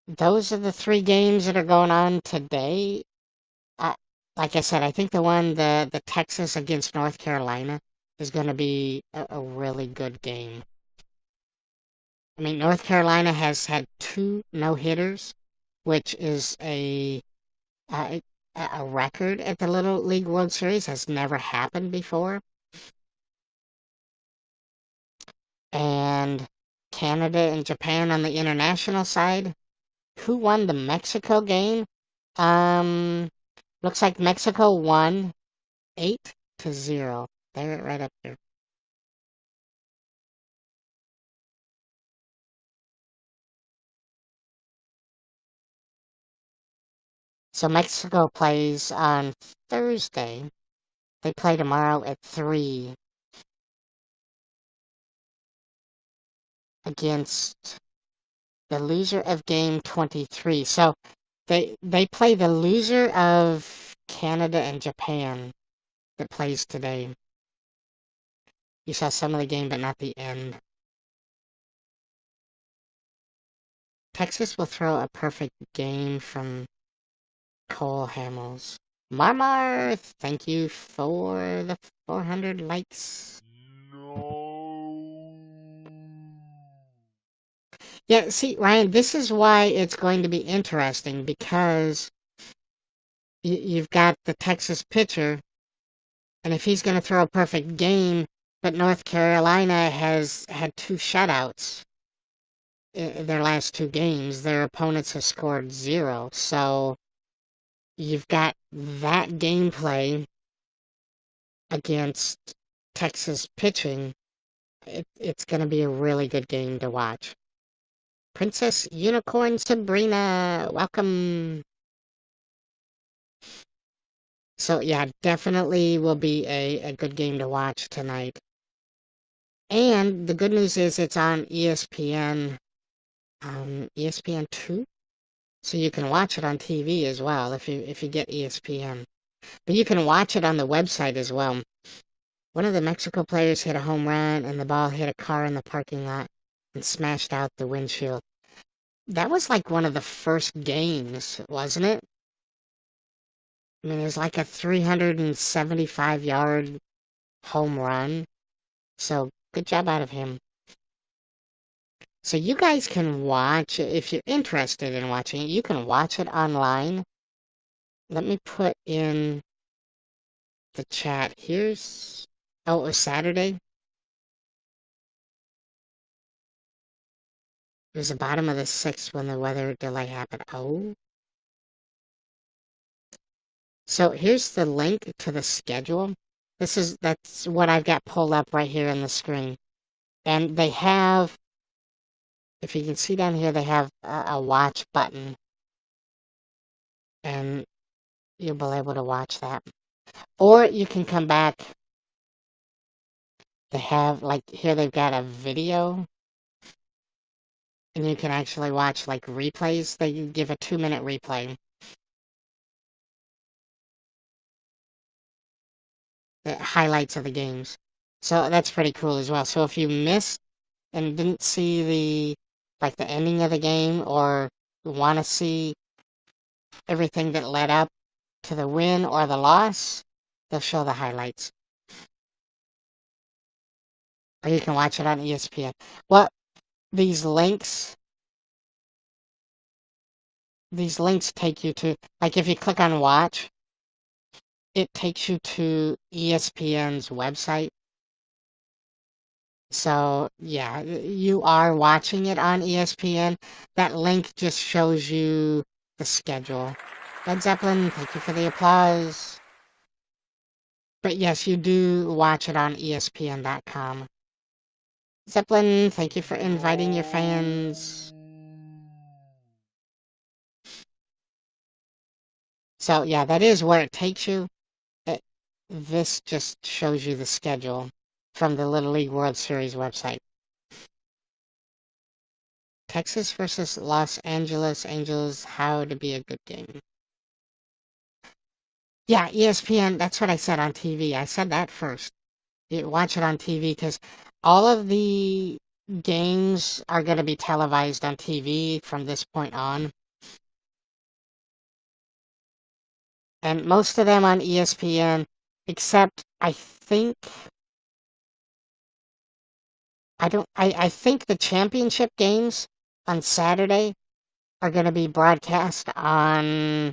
those are the 3 games that are going on today. Uh, like I said, I think the Texas against North Carolina is going to be a really good game. I mean, North Carolina has had 2 no-hitters, which is uh, a record at the Little League World Series. Has never happened before. And Canada and Japan on the international side. Who won the Mexico game? Um, Looks like Mexico won 8-0. They're right up there. So Mexico plays on Thursday. They play tomorrow at 3 against the loser of game 23. So they play the loser of Canada and Japan that plays today. You saw some of the game, but not the end. Texas will throw a perfect game from Cole Hamels. Marmar, thank you for the 400 likes. No. Yeah, see, Ryan, this is why it's going to be interesting because you've got the Texas pitcher, and if he's going to throw a perfect game, but North Carolina has had 2 shutouts in their last 2 games, their opponents have scored 0. So you've got that gameplay against Texas pitching. It's going to be a really good game to watch. Princess Unicorn Sabrina, welcome. So yeah, definitely will be a good game to watch tonight. And the good news is it's on ESPN, ESPN2, so you can watch it on TV as well if you get ESPN. But you can watch it on the website as well. One of the Mexico players hit a home run, and the ball hit a car in the parking lot and smashed out the windshield. That was like one of the first games, wasn't it? I mean, it was like a 375-yard home run. So, good job out of him. So you guys can watch, if you're interested in watching it, you can watch it online. Let me put in the chat. It was Saturday. It was the bottom of the 6th when the weather delay happened. Oh. So here's the link to the schedule. That's what I've got pulled up right here on the screen. And they have, if you can see down here, they have a watch button. And you'll be able to watch that. Or you can come back. They have, like, here they've got a video. and you can actually watch like replays. They give a 2-minute replay. The highlights of the games. So that's pretty cool as well. So if you missed and didn't see the ending of the game or want to see everything that led up to the win or the loss, they'll show the highlights. Or you can watch it on ESPN. Well, these links take you to, like if you click on watch, it takes you to ESPN's website. So, yeah, you are watching it on ESPN. That link just shows you the schedule. Led Zeppelin, thank you for the applause. But yes, you do watch it on ESPN.com. Zeppelin, thank you for inviting your fans. So, yeah, that is where it takes you. This just shows you the schedule from the Little League World Series website. Texas versus Los Angeles Angels, how to be a good game. Yeah, ESPN, that's what I said on TV. I said that first. You watch it on TV because all of the games are going to be televised on TV from this point on. And most of them on ESPN, except I think I think the championship games on Saturday are going to be broadcast on,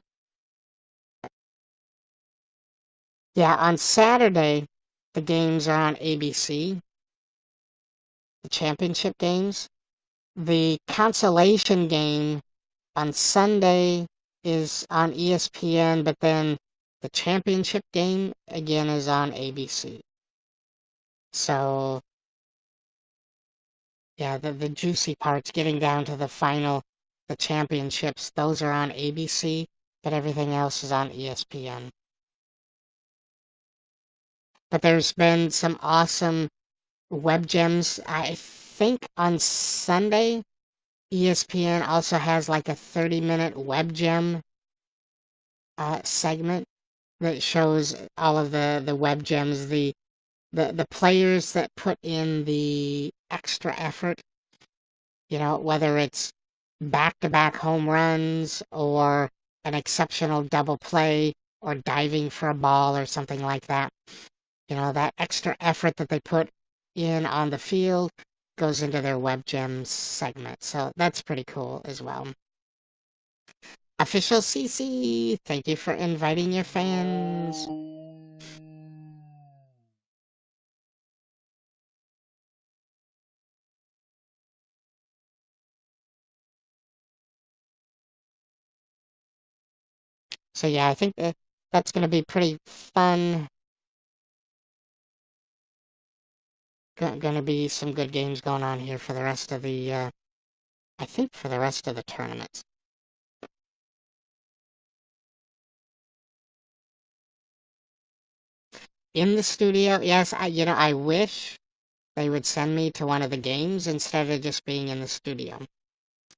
yeah, on Saturday, the games are on ABC, the championship games. The consolation game on Sunday is on ESPN, but then the championship game again is on ABC. So, yeah, the juicy parts, getting down to the final, the championships, those are on ABC, but everything else is on ESPN. But there's been some awesome web gems. I think on Sunday, ESPN also has like a 30-minute web gem segment that shows all of the web gems, the players that put in the extra effort, whether it's back-to-back home runs or an exceptional double play or diving for a ball or something like that. That extra effort that they put in on the field goes into their web gems segment. So that's pretty cool as well. Official CC, thank you for inviting your fans. So yeah, I think that's going to be pretty fun. Going to be some good games going on here for the rest of the, I think for the rest of the tournaments. In the studio, yes, I wish they would send me to one of the games instead of just being in the studio.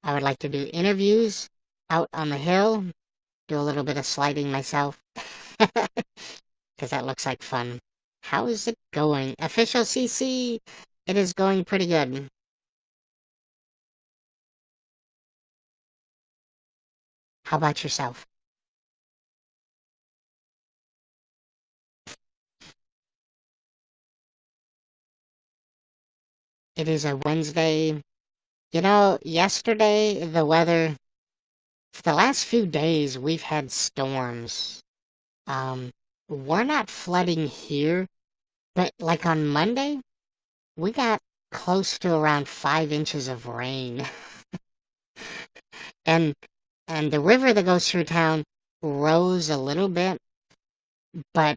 I would like to do interviews out on the hill, do a little bit of sliding myself, because that looks like fun. How is it going? Official CC, it is going pretty good. How about yourself? It is a Wednesday. Yesterday, the weather, for the last few days, we've had storms. We're not flooding here, but like on Monday, we got close to around 5 inches of rain. And the river that goes through town rose a little bit, but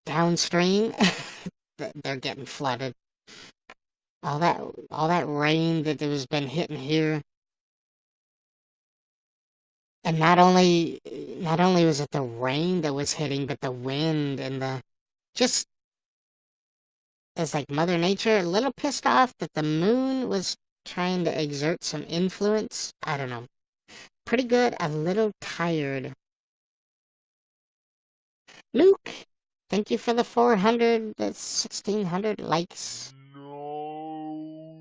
downstream, they're getting flooded. All that rain that has been hitting here. And not only was it the rain that was hitting, but the wind and just as like Mother Nature, a little pissed off that the moon was trying to exert some influence. I don't know. Pretty good, a little tired. Luke, thank you for the 400, the 1600 likes. No.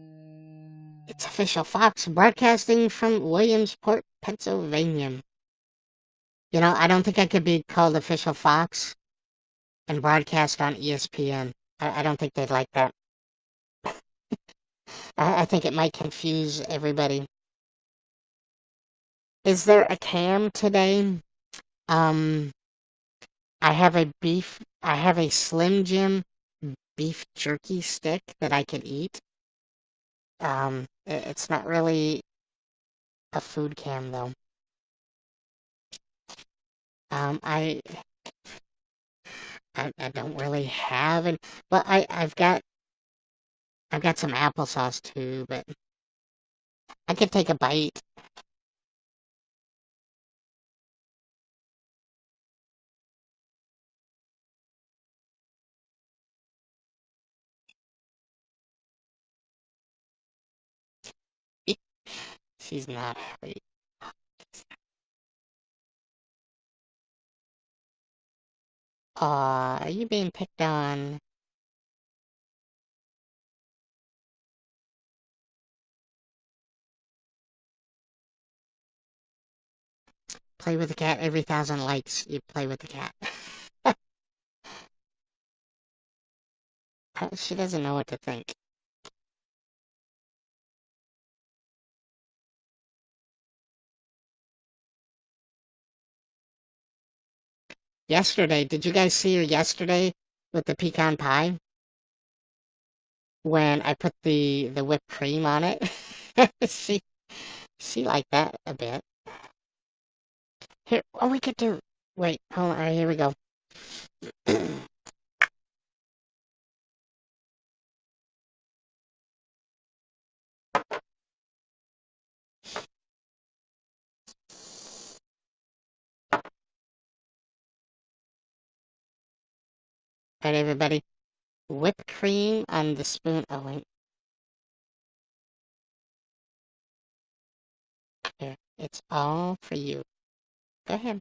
It's Official Fox broadcasting from Williamsport, Pennsylvania. You know, I don't think I could be called Official Fox and broadcast on ESPN. I don't think they'd like that. I think it might confuse everybody. Is there a cam today? Um, I have a Slim Jim beef jerky stick that I could eat. It's not really a food cam though. Um, I, I don't really have it, but I've got some applesauce too, but I could take a bite. She's not happy. Aw, are you being picked on? Play with the cat every 1,000 likes. You play with the cat. She doesn't know what to think. Yesterday, did you guys see her yesterday with the pecan pie? When I put the whipped cream on it? she she liked that a bit. Here, what we could do. Wait, hold on. All right, here we go. Alright, everybody. Whipped cream on the spoon. Oh, wait. Here. It's all for you. Go ahead.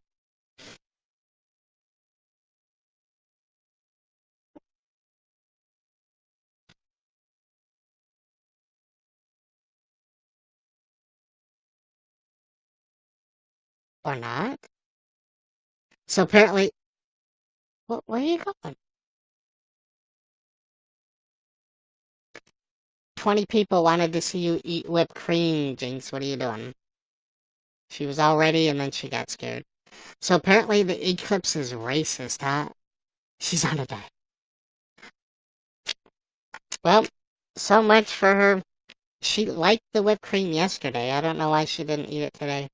Or not. So apparently, where are you going? 20 people wanted to see you eat whipped cream, Jinx. What are you doing? She was all ready and then she got scared. So apparently the eclipse is racist, huh? She's on a diet. Well, so much for her. She liked the whipped cream yesterday. I don't know why she didn't eat it today.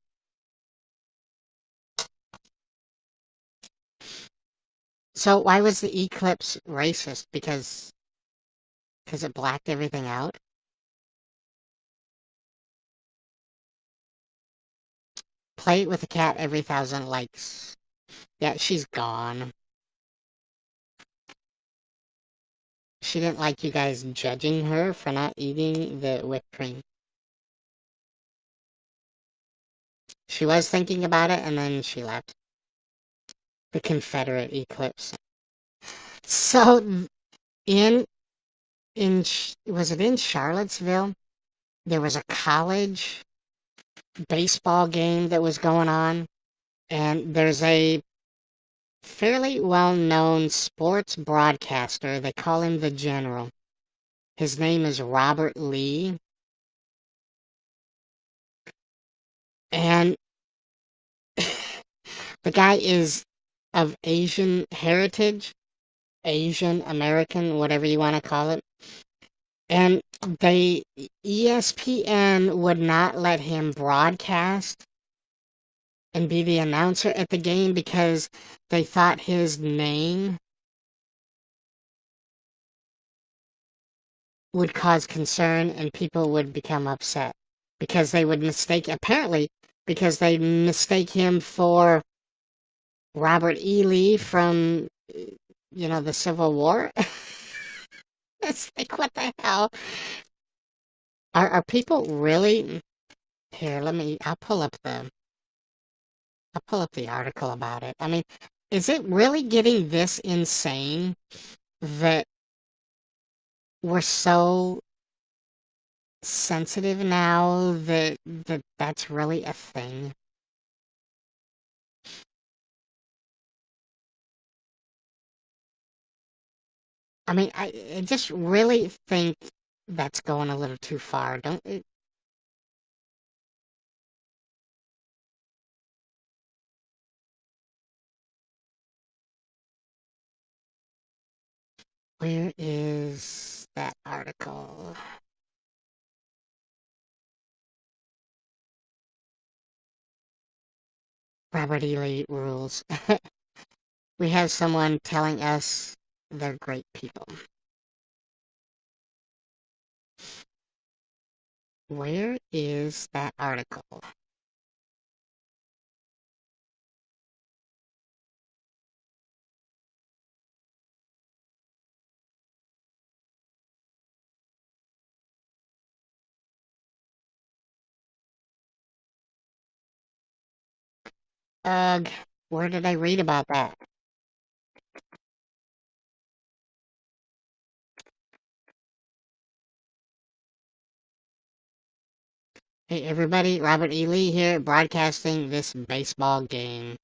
So why was the eclipse racist? Because it blacked everything out? Play it with the cat every 1,000 likes. Yeah, she's gone. She didn't like you guys judging her for not eating the whipped cream. She was thinking about it and then she left. The Confederate eclipse. So in was it in Charlottesville? There was a college baseball game that was going on, and there's a fairly well-known sports broadcaster. They call him the General. His name is Robert Lee. And the guy is of Asian heritage, Asian American, whatever you want to call it. And ESPN would not let him broadcast and be the announcer at the game because they thought his name would cause concern and people would become upset because they would apparently, because they mistake him for Robert E. Lee from, the Civil War. It's like, what the hell? Are people really here? I'll pull up the article about it. I mean, is it really getting this insane that we're so sensitive now that that's really a thing? I mean, I just really think that's going a little too far, don't it? Where is that article? Robert E. Lee rules. We have someone telling us they're great people. Where is that article? Ugh, where did I read about that? Hey everybody, Robert E. Lee here, broadcasting this baseball game.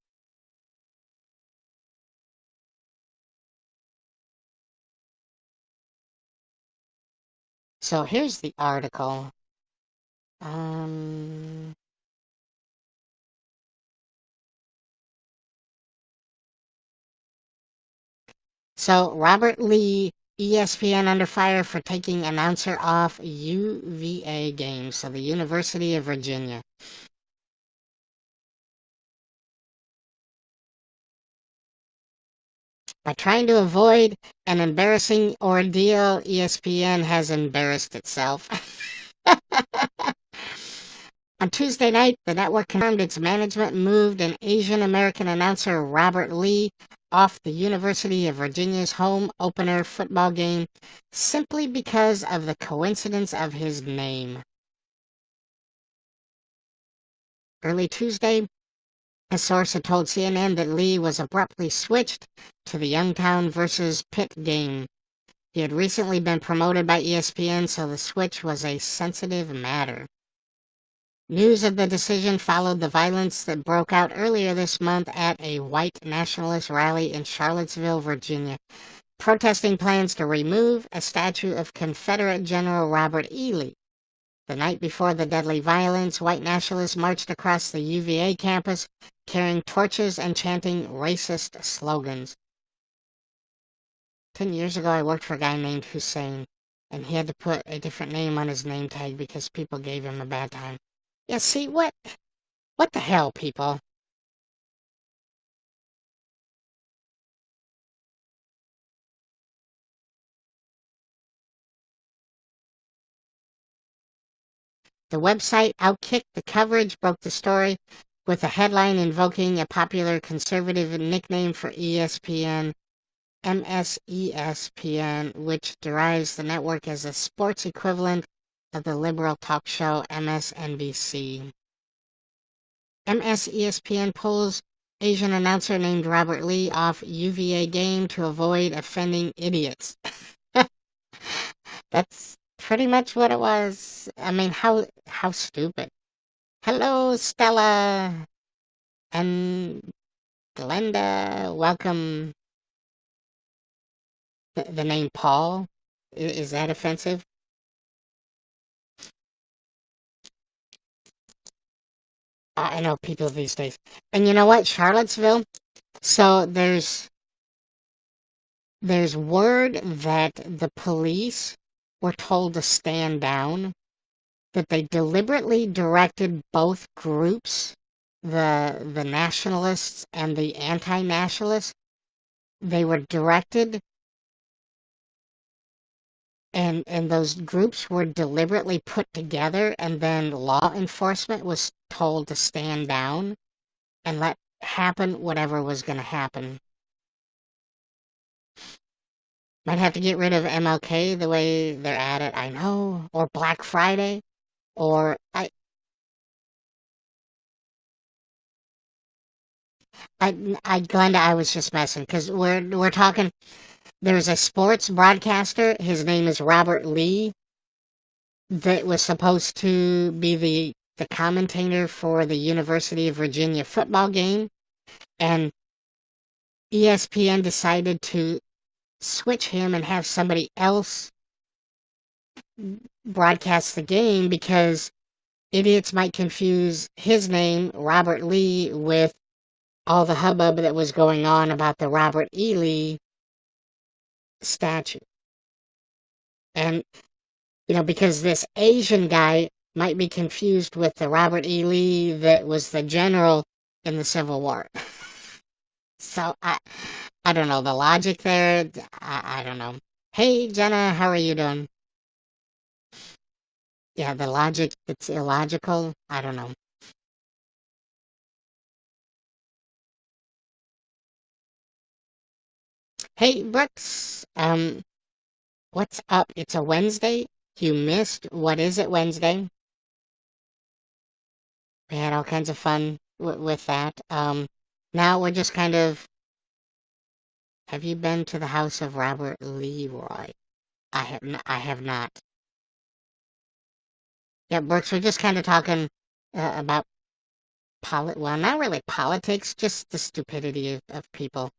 So here's the article. Um, so Robert Lee, ESPN under fire for taking announcer off UVA game, so the University of Virginia. By trying to avoid an embarrassing ordeal, ESPN has embarrassed itself. On Tuesday night, the network confirmed its management moved an Asian American announcer Robert Lee off the University of Virginia's home opener football game simply because of the coincidence of his name. Early Tuesday, a source had told CNN that Lee was abruptly switched to the Youngstown versus Pitt game. He had recently been promoted by ESPN, so the switch was a sensitive matter. News of the decision followed the violence that broke out earlier this month at a white nationalist rally in Charlottesville, Virginia, protesting plans to remove a statue of Confederate General Robert E. Lee. The night before the deadly violence, white nationalists marched across the UVA campus, carrying torches and chanting racist slogans. 10 years ago, I worked for a guy named Hussein, and he had to put a different name on his name tag because people gave him a bad time. Yeah, see, what the hell, people? The website Outkick the Coverage broke the story with a headline invoking a popular conservative nickname for ESPN, MSESPN, which derives the network as a sports equivalent of the liberal talk show MSNBC. MSESPN pulls Asian announcer named Robert Lee off UVA game to avoid offending idiots. That's pretty much what it was. I mean, how stupid. Hello, Stella and Glenda. Welcome. The name Paul, is that offensive? I know people these days. And you know what? Charlottesville. So there's word that the police were told to stand down, that they deliberately directed both groups, the nationalists and the anti-nationalists. They were directed, and those groups were deliberately put together, and then law enforcement was told to stand down and let happen whatever was going to happen. Might have to get rid of MLK the way they're at it, I know. Or Black Friday. Or Glenda, I was just messing because we're talking. There's a sports broadcaster. His name is Robert Lee. That was supposed to be the commentator for the University of Virginia football game, and ESPN decided to switch him and have somebody else broadcast the game because idiots might confuse his name, Robert Lee, with all the hubbub that was going on about the Robert E. Lee statue. And, because this Asian guy might be confused with the Robert E. Lee that was the general in the Civil War. So, I don't know the logic there. I don't know. Hey, Jenna, how are you doing? Yeah, the logic, it's illogical. I don't know. Hey, Brooks, what's up? It's a Wednesday. You missed What Is It Wednesday? We had all kinds of fun with that. Now we're just kind of. Have you been to the house of Robert Leroy? I have not. Yeah, Brooks, we're just kind of talking about well, not really politics, just the stupidity of people.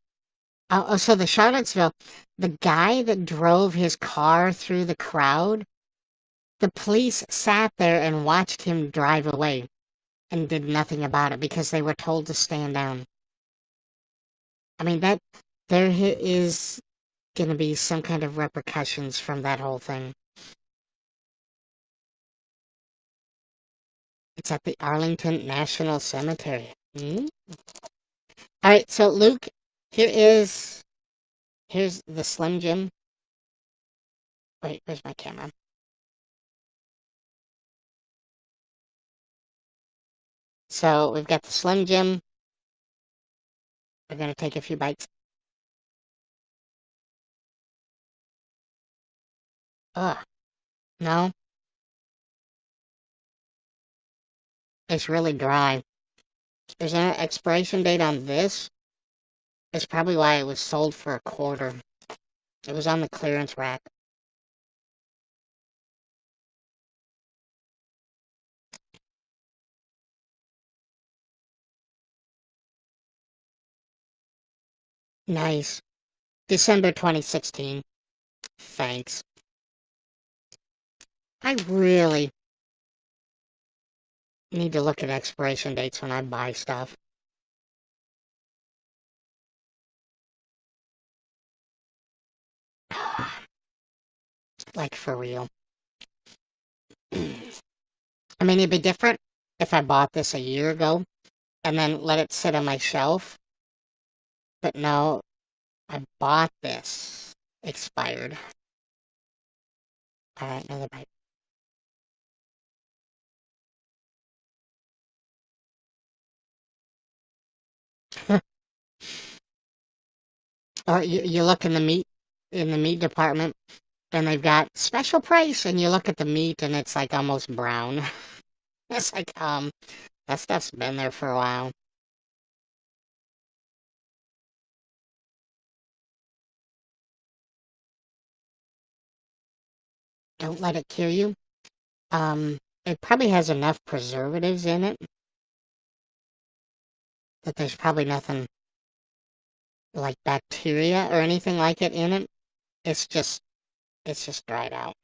So the Charlottesville, the guy that drove his car through the crowd, the police sat there and watched him drive away and did nothing about it because they were told to stand down. I mean, is going to be some kind of repercussions from that whole thing. It's at the Arlington National Cemetery. Hmm? All right, so Luke, here's the Slim Jim. Wait, where's my camera? So we've got the Slim Jim. We're gonna take a few bites. Ugh, no, it's really dry. There's an expiration date on this. It's probably why it was sold for a quarter. It was on the clearance rack. Nice. December 2016. Thanks. I really need to look at expiration dates when I buy stuff. Like, for real. I mean, it'd be different if I bought this a year ago and then let it sit on my shelf. But no, I bought this. Expired. Alright, another bite. Or you look in the meat department and they've got special price and you look at the meat and it's like almost brown. It's like, that stuff's been there for a while. Don't let it kill you. It probably has enough preservatives in it that there's probably nothing like bacteria or anything like it in it. It's just dried out.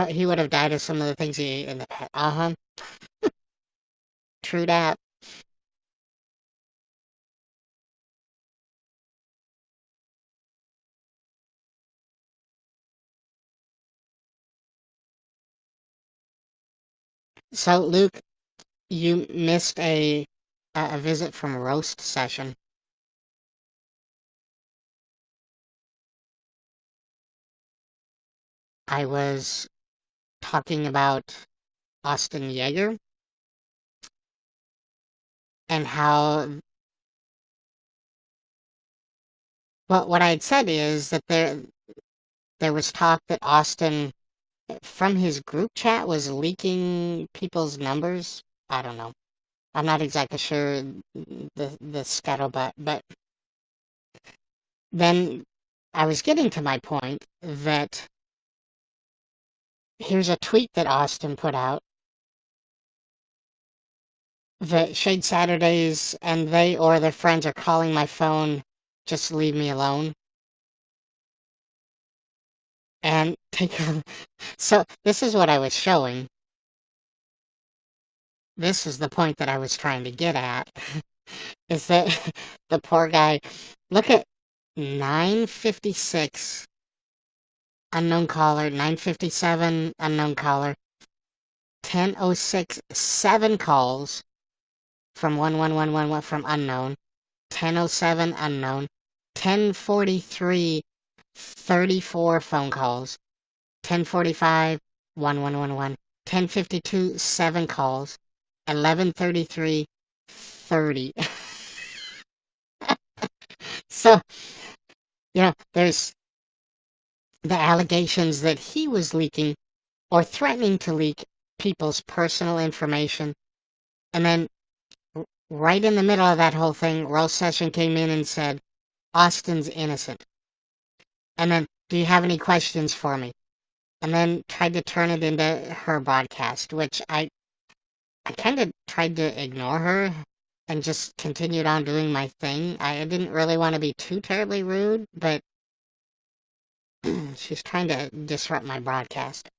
He would have died of some of the things he ate in the past. Uh-huh. True that. So, Luke, you missed a visit from roast session. I was talking about Austin Yeager and how Well, what I had said is that there was talk that Austin, from his group chat, was leaking people's numbers. I don't know. I'm not exactly sure the scuttlebutt, but then I was getting to my point that here's a tweet that Austin put out that Shade Saturdays and they or their friends are calling my phone. Just leave me alone. And take a, so this is what I was showing. This is the point that I was trying to get at. Is that the poor guy, look at 956 unknown caller, 957 unknown caller, 1006 7 calls from 1111 from unknown, 1007 unknown, 1043 34 phone calls, 1045 1111, 1052 7 calls, 1133 30. So, there's the allegations that he was leaking or threatening to leak people's personal information. And then, right in the middle of that whole thing, Rose Session came in and said, Austin's innocent. And then, do you have any questions for me? And then tried to turn it into her broadcast, which I kind of tried to ignore her and just continued on doing my thing. I didn't really want to be too terribly rude, but she's trying to disrupt my broadcast.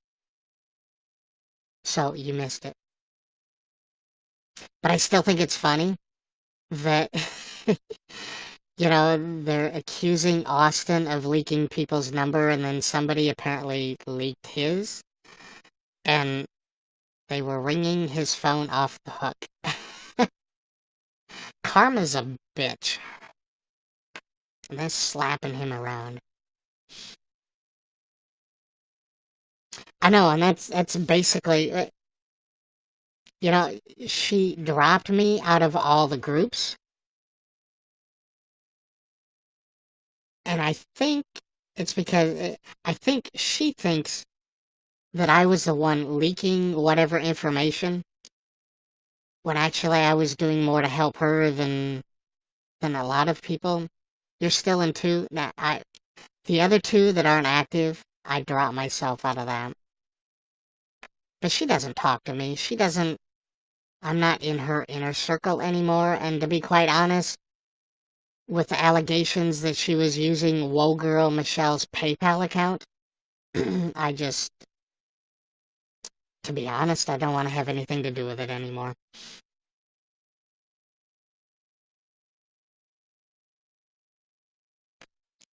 So you missed it. But I still think it's funny that, they're accusing Austin of leaking people's number and then somebody apparently leaked his. And they were ringing his phone off the hook. Karma's a bitch. And they're slapping him around. I know, and that's basically, she dropped me out of all the groups. And I think it's because I think she thinks that I was the one leaking whatever information, when actually I was doing more to help her than a lot of people. You're still in two. Now, the other two that aren't active, I dropped myself out of that. But she doesn't talk to me. I'm not in her inner circle anymore. And to be quite honest, with the allegations that she was using Woe Girl Michelle's PayPal account, to be honest, I don't want to have anything to do with it anymore.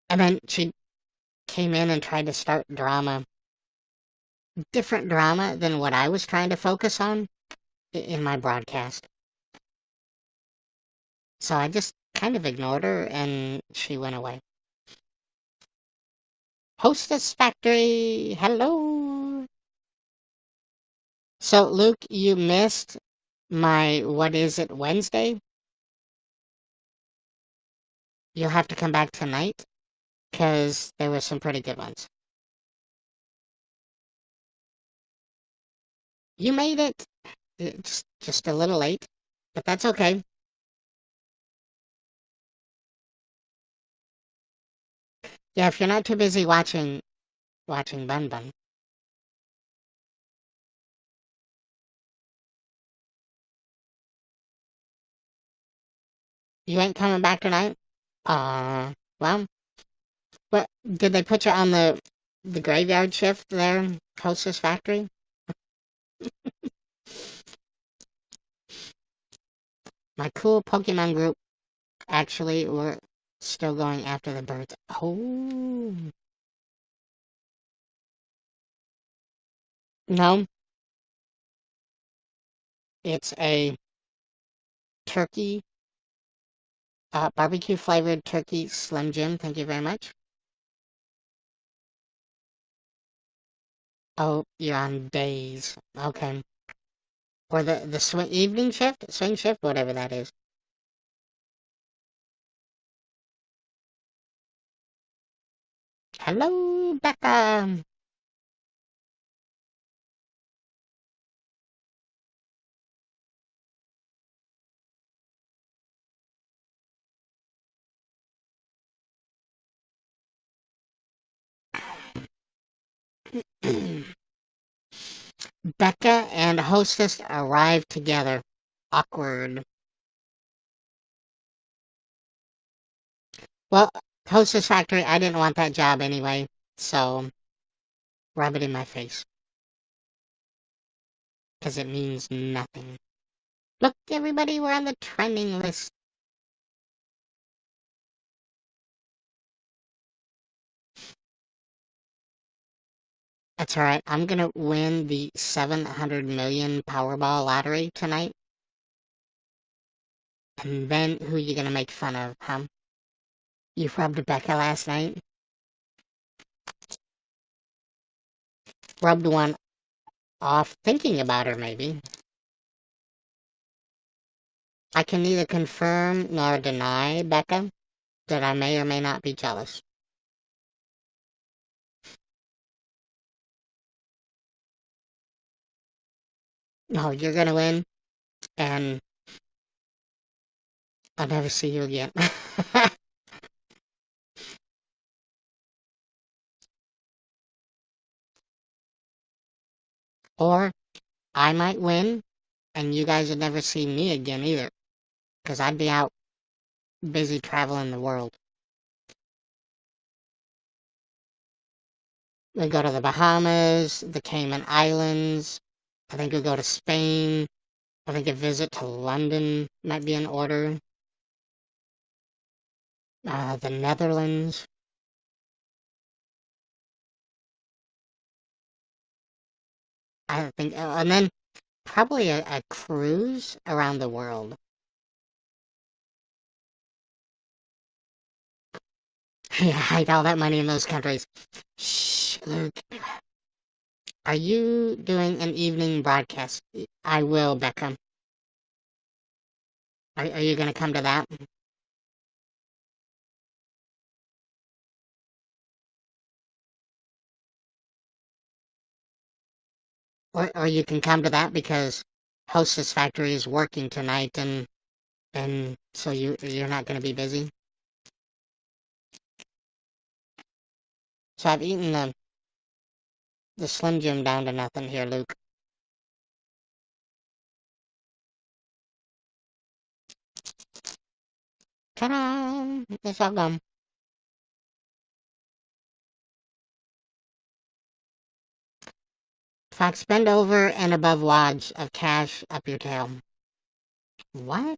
And then she came in and tried to start drama. Different drama than what I was trying to focus on in my broadcast. So I just kind of ignored her and she went away. Hostess Factory, hello. So Luke, you missed my What Is It Wednesday? You'll have to come back tonight because there were some pretty good ones. You made it. It's just a little late, but that's okay. Yeah, if you're not too busy watching Bun Bun. You ain't coming back tonight? Well, what did they put you on the graveyard shift there, Hostess Factory? My cool Pokemon group actually were still going after the birds. Oh. No. It's a turkey, barbecue flavored turkey Slim Jim. Thank you very much. Oh, you're on days. Okay. Or the evening shift? Swing shift? Whatever that is. Hello, Becca. Becca and hostess arrived together. Awkward. Well, hostess factory, I didn't want that job anyway, so rub it in my face. Because it means nothing. Look, everybody, we're on the trending list. That's alright, I'm gonna win the 700 million Powerball lottery tonight. And then who you gonna make fun of, huh? You rubbed Becca last night? Rubbed one off thinking about her, maybe. I can neither confirm nor deny, Becca, that I may or may not be jealous. No, you're gonna win, and I'll never see you again. Or I might win, and you guys would never see me again either, because I'd be out busy traveling the world. We go to the Bahamas, the Cayman Islands. I think we'll go to Spain. I think a visit to London might be in order. The Netherlands. I think, and then probably a cruise around the world. Yeah, hide all that money in those countries. Shh, Luke. Are you doing an evening broadcast? I will, Becca. Are you going to come to that? Or you can come to that because Hostess Factory is working tonight, and so you're not going to be busy. So I've eaten the Slim Jim down to nothing here, Luke. Ta-da! It's all gone. Fox, bend over and above wads of cash up your tail. What?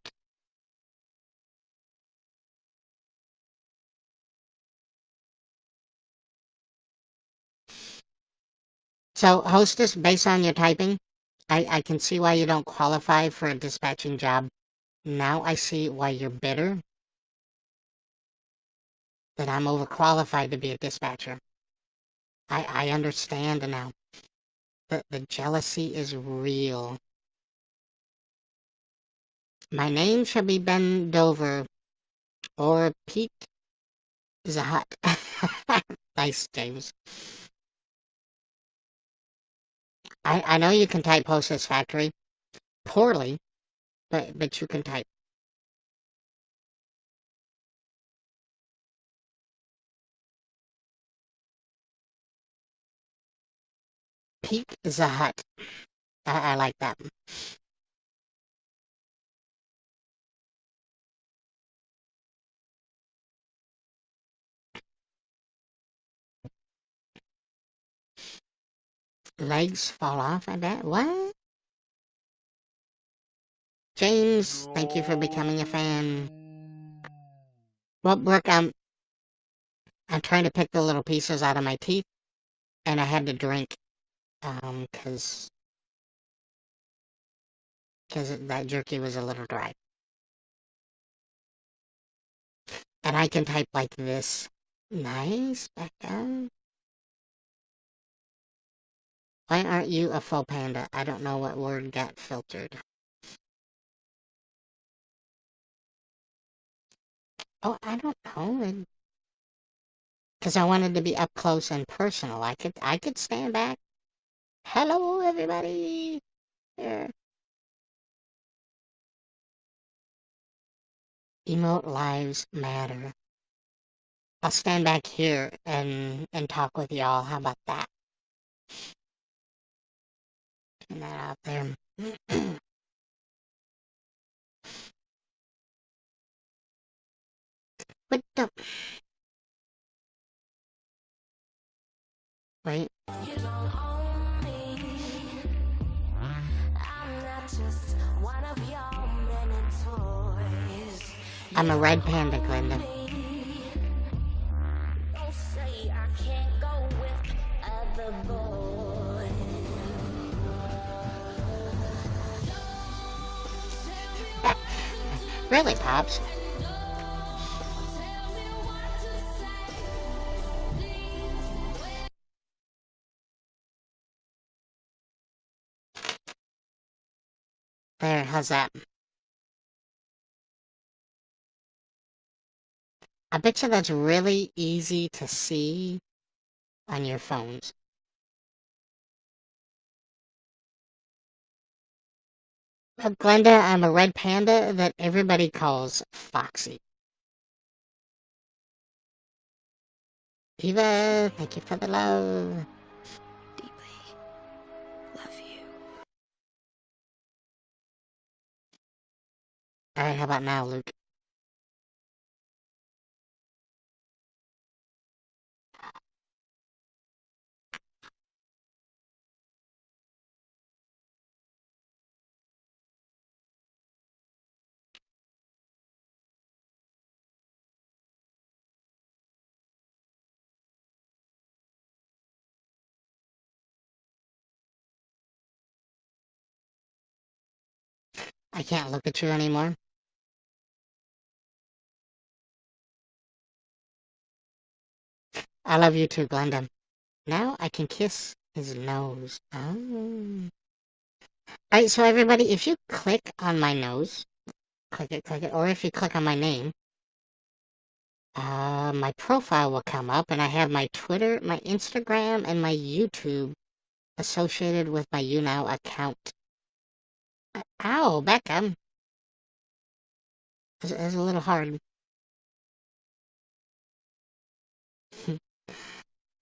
So, hostess, based on your typing, I can see why you don't qualify for a dispatching job. Now I see why you're bitter that I'm overqualified to be a dispatcher. I understand now. The jealousy is real. My name shall be Ben Dover, or Pete is a hut. Nice, James. I know you can type Hostess Factory. Poorly, but you can type. Pete is a hut. I like that. Legs fall off, I bet. What? James, thank you for becoming a fan. Well, Brooke, I'm trying to pick the little pieces out of my teeth, and I had to drink, cause that jerky was a little dry. And I can type like this. Nice, Becca. Why aren't you a faux panda? I don't know what word got filtered. Oh, I don't know. because I wanted to be up close and personal. I could stand back. Hello, everybody. Here. Emote lives matter. I'll stand back here and talk with y'all. How about that? Put that out there. But don't. Wait. You don't own me. I'm not just one of your many toys. I'm a red panda, Glenda. Don't say I can't go with other boys. Really, Pops? There, how's that? I bet you that's really easy to see on your phones. Glenda, I'm a red panda that everybody calls Foxy. Eva, thank you for the love. Deeply love you. Alright, how about now, Luke? I can't look at you anymore. I love you too, Glenda. Now I can kiss his nose. Oh. Alright, so everybody, if you click on my nose, click it, or if you click on my name, my profile will come up, and I have my Twitter, my Instagram, and my YouTube associated with my YouNow account. Ow, Beckham. It's a little hard.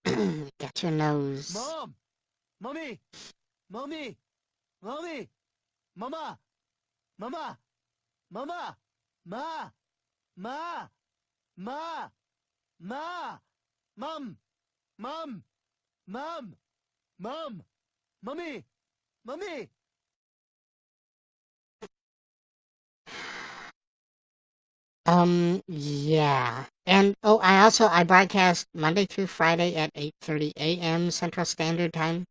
Got your nose. Mom! Mommy! Mommy! Mommy! Mama! Mama! Mama! Ma! Ma! Ma! Ma! Mom! Mom! Mom! Mom! Mommy! Mommy! Yeah. And, oh, I broadcast Monday through Friday at 8:30 a.m. Central Standard Time.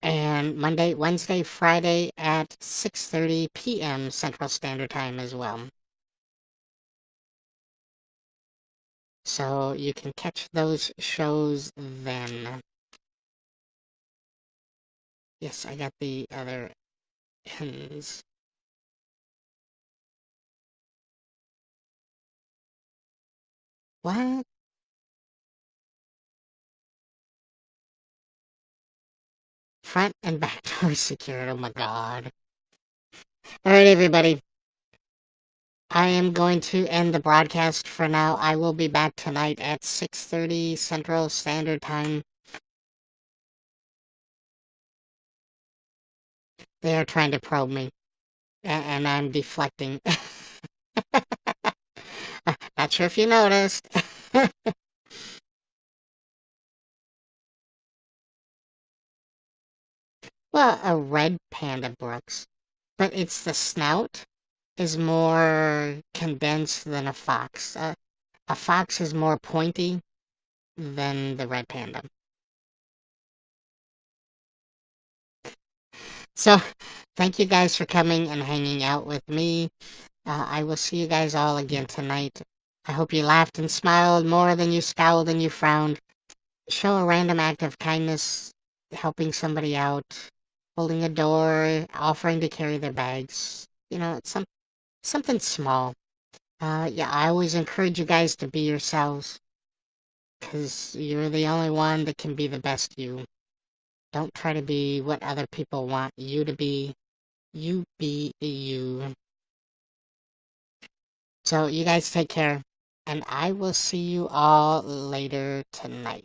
And Wednesday, Friday at 6:30 p.m. Central Standard Time as well. So you can catch those shows then. Yes, I got the other pins. What? Front and back door secured. Oh my god. Alright, everybody. I am going to end the broadcast for now. I will be back tonight at 6:30 Central Standard Time. They are trying to probe me, and I'm deflecting. Not sure if you noticed. Well, a red panda, Brooks. But it's the snout is more condensed than a fox. A fox is more pointy than the red panda. So, thank you guys for coming and hanging out with me. I will see you guys all again tonight. I hope you laughed and smiled more than you scowled and you frowned. Show a random act of kindness, helping somebody out, holding a door, offering to carry their bags. You know, it's something small. Yeah, I always encourage you guys to be yourselves, because you're the only one that can be the best you. Don't try to be what other people want you to be. You be you. So you guys take care, and I will see you all later tonight.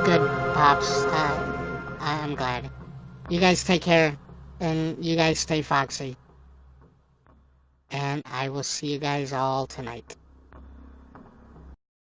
Good, Pops. I'm glad. You guys take care, and you guys stay foxy. And I will see you guys all tonight.